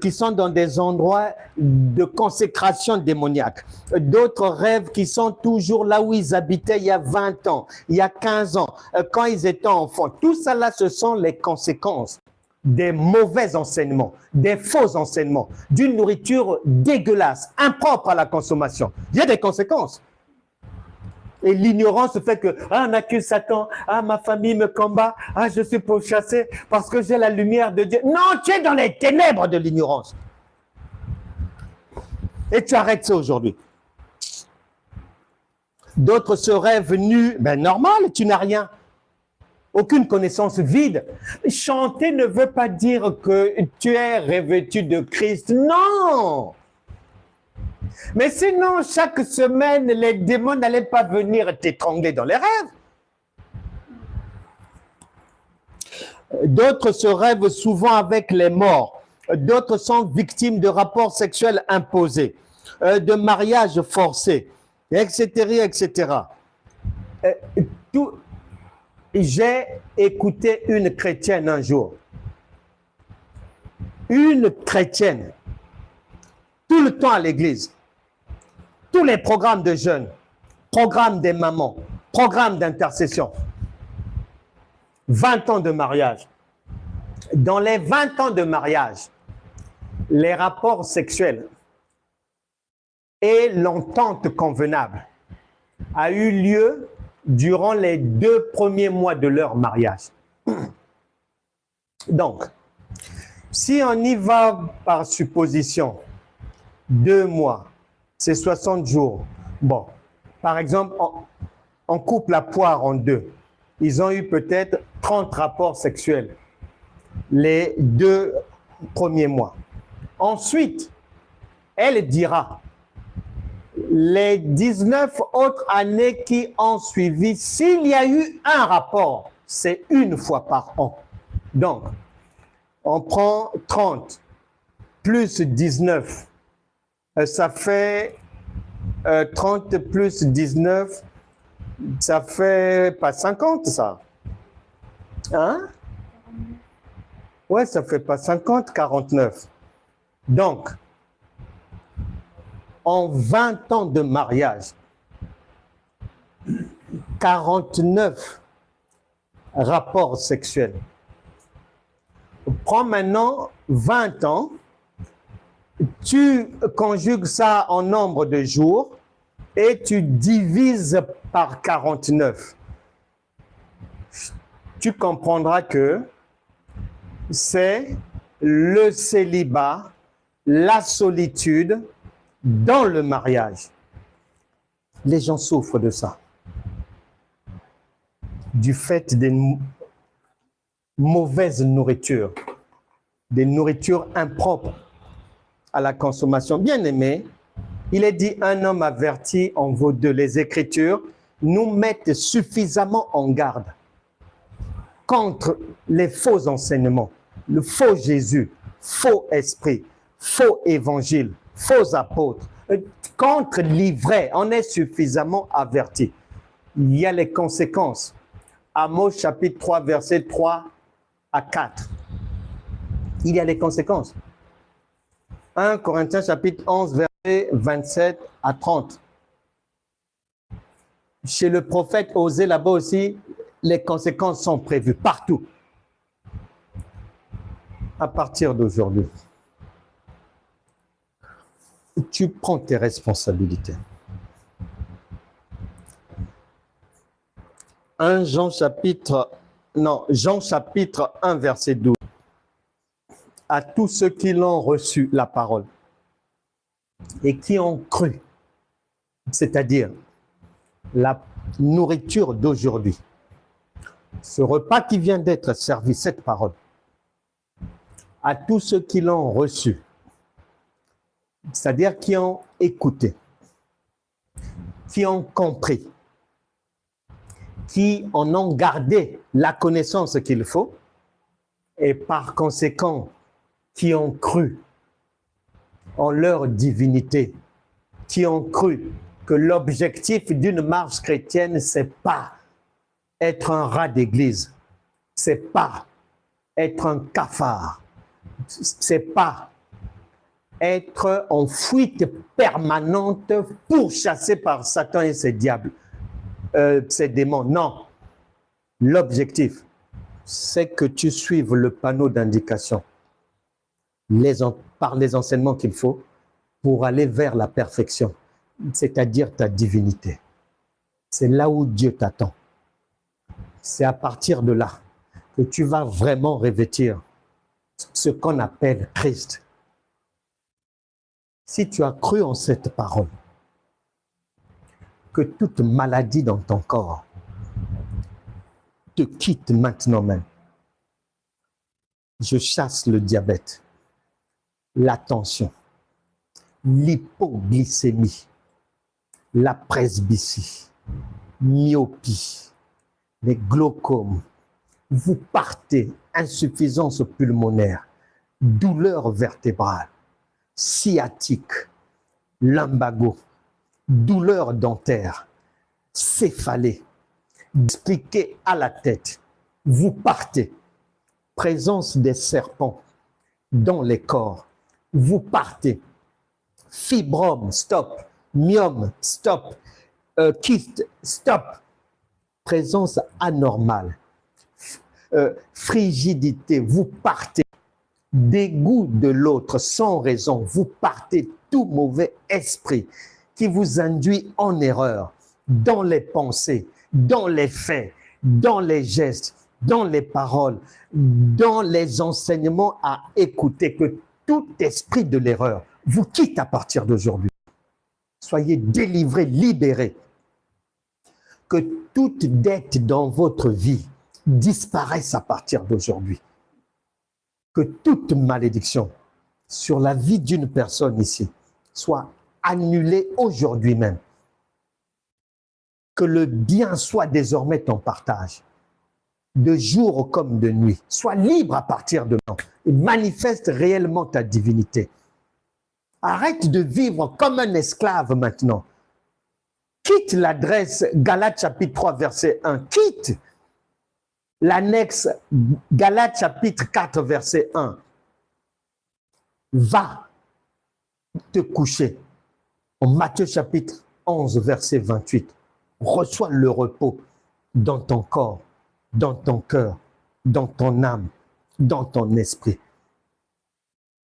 qui sont dans des endroits de consécration démoniaque. D'autres rêvent qui sont toujours là où ils habitaient il y a 20 ans, il y a 15 ans, quand ils étaient enfants. Tout ça là, ce sont les conséquences des mauvais enseignements, des faux enseignements, d'une nourriture dégueulasse, impropre à la consommation. Il y a des conséquences. Et l'ignorance fait que, on accuse Satan, ma famille me combat, je suis pourchassé parce que j'ai la lumière de Dieu. Non, tu es dans les ténèbres de l'ignorance. Et tu arrêtes ça aujourd'hui. D'autres seraient venus, normal, tu n'as rien. Aucune connaissance, vide. Chanter ne veut pas dire que tu es revêtu de Christ. Non! Mais sinon, chaque semaine, les démons n'allaient pas venir t'étrangler dans les rêves. D'autres se rêvent souvent avec les morts. D'autres sont victimes de rapports sexuels imposés, de mariages forcés, etc., etc. J'ai écouté une chrétienne un jour. Une chrétienne. Tout le temps à l'église. Tous les programmes de jeunes, programmes des mamans, programmes d'intercession. 20 ans de mariage. Dans les 20 ans de mariage, les rapports sexuels et l'entente convenable a eu lieu durant les 2 premiers mois de leur mariage. Donc, si on y va par supposition, 2 mois, c'est 60 jours. Bon, par exemple, on coupe la poire en 2. Ils ont eu peut-être 30 rapports sexuels les 2 premiers mois. Ensuite, elle dira, les 19 autres années qui ont suivi, s'il y a eu un rapport, c'est 1 fois par an. Donc, on prend 30 plus 19, ça fait 30 plus 19, ça fait pas 50 ça. Hein? Ouais, ça fait pas 50, 49. Donc, en 20 ans de mariage, 49 rapports sexuels. Prends maintenant 20 ans, tu conjugues ça en nombre de jours et tu divises par 49. Tu comprendras que c'est le célibat, la solitude dans le mariage. Les gens souffrent de ça. Du fait des mauvaises nourritures, des nourritures impropres à la consommation. Bien aimé, il est dit un homme averti en vaut 2. Les Écritures nous mettent suffisamment en garde contre les faux enseignements, le faux Jésus, faux esprit, faux évangile, faux apôtres. Contre l'ivraie, on est suffisamment averti. Il y a les conséquences. Amos chapitre 3, verset 3 à 4. Il y a les conséquences. 1 Corinthiens chapitre 11, verset 27 à 30. Chez le prophète Osée, là-bas aussi, les conséquences sont prévues partout. À partir d'aujourd'hui. tu prends tes responsabilités. Jean chapitre 1, verset 12. À tous ceux qui l'ont reçu, la parole, et qui ont cru, c'est-à-dire la nourriture d'aujourd'hui, ce repas qui vient d'être servi, cette parole, à tous ceux qui l'ont reçu, c'est-à-dire qui ont écouté, qui ont compris, qui en ont gardé la connaissance qu'il faut, et par conséquent, qui ont cru en leur divinité, qui ont cru que l'objectif d'une marche chrétienne, c'est pas être un rat d'église, c'est pas être un cafard, c'est pas être en fuite permanente pourchassé par Satan et ses diables, ses démons. Non, l'objectif, c'est que tu suives le panneau d'indication par les enseignements qu'il faut pour aller vers la perfection, c'est-à-dire ta divinité. C'est là où Dieu t'attend. C'est à partir de là que tu vas vraiment revêtir ce qu'on appelle Christ. Si tu as cru en cette parole, que toute maladie dans ton corps te quitte maintenant même. Je chasse le diabète, la tension, l'hypoglycémie, la presbytie, myopie, les glaucomes. Vous partez, insuffisance pulmonaire, douleur vertébrale, sciatique, lumbago, douleur dentaire, céphalée, expliqué à la tête. Vous partez, présence des serpents dans les corps. Vous partez, fibrome, stop, myome, stop, kyste, stop, présence anormale, frigidité, vous partez, dégoût de l'autre sans raison, vous partez, tout mauvais esprit qui vous induit en erreur dans les pensées, dans les faits, dans les gestes, dans les paroles, dans les enseignements à écouter, que tout esprit de l'erreur vous quitte à partir d'aujourd'hui. Soyez délivrés, libérés. Que toute dette dans votre vie disparaisse à partir d'aujourd'hui. Que toute malédiction sur la vie d'une personne ici soit annulée aujourd'hui même. Que le bien soit désormais ton partage, de jour comme de nuit. Sois libre à partir de maintenant et manifeste réellement ta divinité. Arrête de vivre comme un esclave maintenant. Quitte l'adresse Galates chapitre 3 verset 1. Quitte l'annexe Galates chapitre 4 verset 1. Va te coucher. En Matthieu chapitre 11 verset 28. Reçois le repos dans ton corps, dans ton cœur, dans ton âme, dans ton esprit.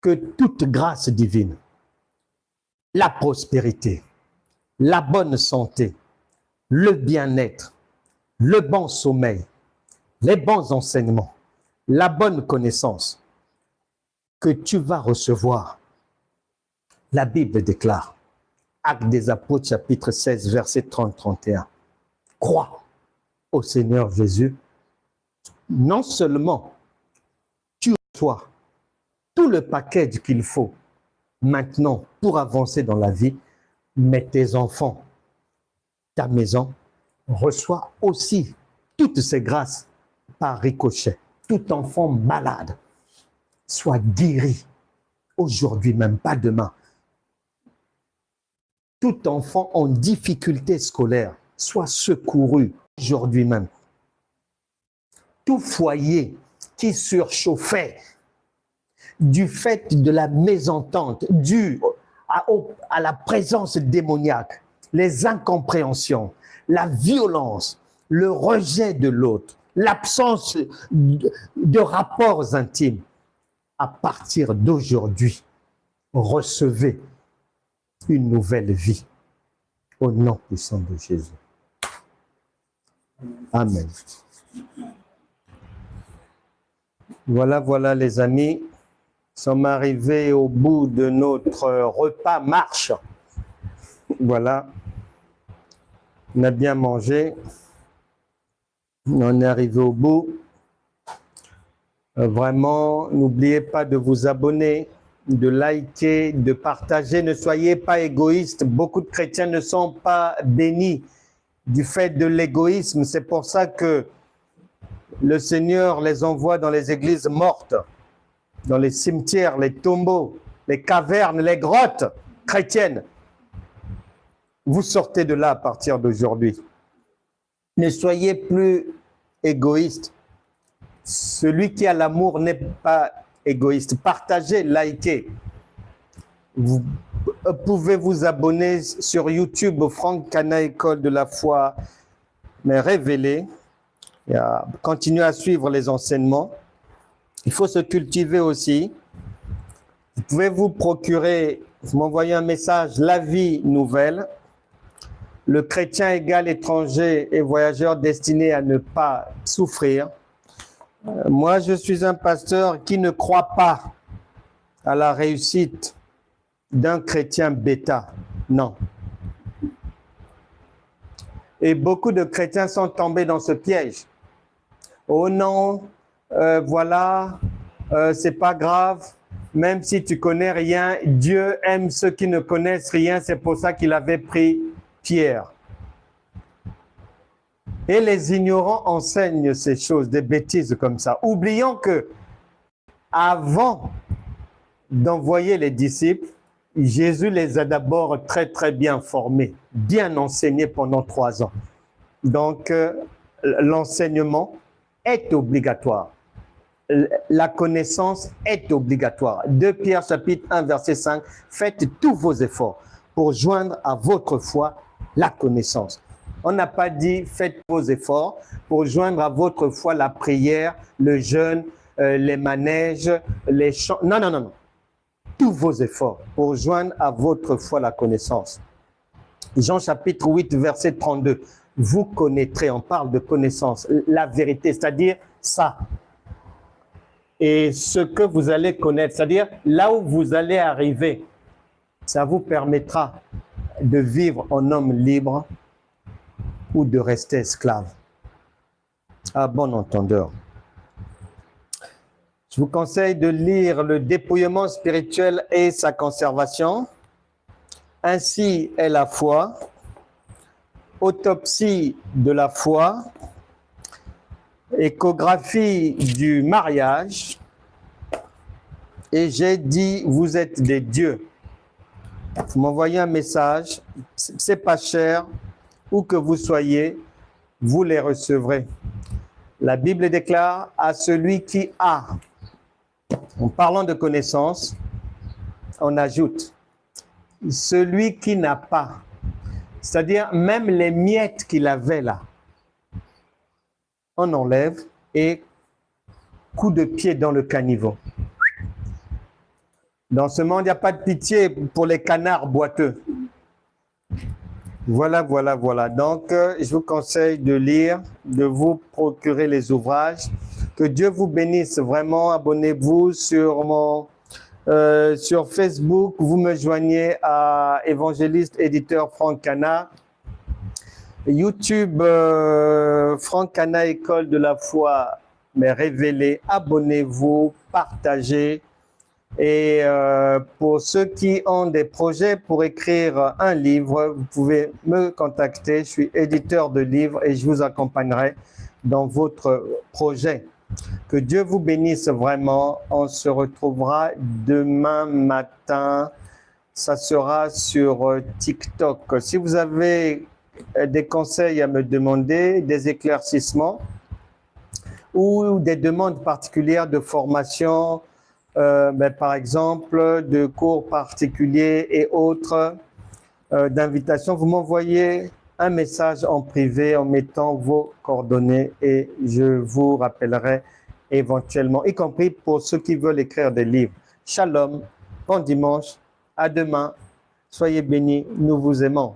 Que toute grâce divine, la prospérité, la bonne santé, le bien-être, le bon sommeil, les bons enseignements, la bonne connaissance que tu vas recevoir. La Bible déclare, Actes des Apôtres, chapitre 16, verset 30-31. Crois au Seigneur Jésus. Non seulement tu reçois tout le package qu'il faut maintenant pour avancer dans la vie, mais tes enfants, ta maison, reçoit aussi toutes ces grâces par ricochet. Tout enfant malade soit guéri aujourd'hui même, pas demain. Tout enfant en difficulté scolaire soit secouru aujourd'hui même. Tout foyer qui surchauffait du fait de la mésentente, due à la présence démoniaque, les incompréhensions, la violence, le rejet de l'autre, l'absence de rapports intimes, à partir d'aujourd'hui, recevez une nouvelle vie. Au nom puissant de Jésus. Amen. Voilà les amis. Nous sommes arrivés au bout de notre repas marche. Voilà. On a bien mangé. On est arrivé au bout. Vraiment, n'oubliez pas de vous abonner, de liker, de partager. Ne soyez pas égoïstes. Beaucoup de chrétiens ne sont pas bénis du fait de l'égoïsme. C'est pour ça que le Seigneur les envoie dans les églises mortes, dans les cimetières, les tombeaux, les cavernes, les grottes chrétiennes. Vous sortez de là à partir d'aujourd'hui. Ne soyez plus égoïstes. Celui qui a l'amour n'est pas égoïste. Partagez, likez. Vous pouvez vous abonner sur YouTube, Franck Cana, École de la foi, mais révélée. Continuez à suivre les enseignements. Il faut se cultiver aussi. Vous pouvez vous procurer, vous m'envoyez un message, La Vie Nouvelle. Le chrétien égal étranger et voyageur destiné à ne pas souffrir. Moi, je suis un pasteur qui ne croit pas à la réussite d'un chrétien bêta. Non. Et beaucoup de chrétiens sont tombés dans ce piège. Oh non, voilà, c'est pas grave. Même si tu connais rien, Dieu aime ceux qui ne connaissent rien. C'est pour ça qu'il avait pris Pierre. Et les ignorants enseignent ces choses, des bêtises comme ça. Oublions que avant d'envoyer les disciples, Jésus les a d'abord très bien formés, bien enseignés pendant 3 ans. Donc, l'enseignement est obligatoire. La connaissance est obligatoire. 2 Pierre chapitre 1 verset 5, faites tous vos efforts pour joindre à votre foi la connaissance. On n'a pas dit faites vos efforts pour joindre à votre foi la prière, le jeûne, les manèges, les chants. Non. Tous vos efforts pour joindre à votre foi la connaissance. Jean chapitre 8 verset 32. Vous connaîtrez, on parle de connaissance, la vérité, c'est-à-dire ça. Et ce que vous allez connaître, c'est-à-dire là où vous allez arriver, ça vous permettra de vivre en homme libre ou de rester esclave. À bon entendeur. Je vous conseille de lire Le dépouillement spirituel et sa conservation. Ainsi est la foi. Autopsie de la foi. Échographie du mariage. Et j'ai dit, vous êtes des dieux. Vous m'envoyez un message, c'est pas cher. Où que vous soyez, vous les recevrez. La Bible déclare à celui qui a. En parlant de connaissance, on ajoute celui qui n'a pas. C'est-à-dire même les miettes qu'il avait là, on enlève et coup de pied dans le caniveau. Dans ce monde, il n'y a pas de pitié pour les canards boiteux. Voilà. Donc, je vous conseille de lire, de vous procurer les ouvrages. Que Dieu vous bénisse vraiment. Abonnez-vous sur sur Facebook. Vous me joignez à évangéliste éditeur Franck Cana. YouTube, Franck Cana, École de la foi, mais révélée. Abonnez-vous, partagez. Et pour ceux qui ont des projets pour écrire un livre, vous pouvez me contacter. Je suis éditeur de livres et je vous accompagnerai dans votre projet. Que Dieu vous bénisse vraiment. On se retrouvera demain matin. Ça sera sur TikTok. Si vous avez des conseils à me demander, des éclaircissements ou des demandes particulières de formation, par exemple, de cours particuliers et autres, d'invitations, vous m'envoyez un message en privé en mettant vos coordonnées et je vous rappellerai éventuellement, y compris pour ceux qui veulent écrire des livres. Shalom, bon dimanche, à demain. Soyez bénis, nous vous aimons.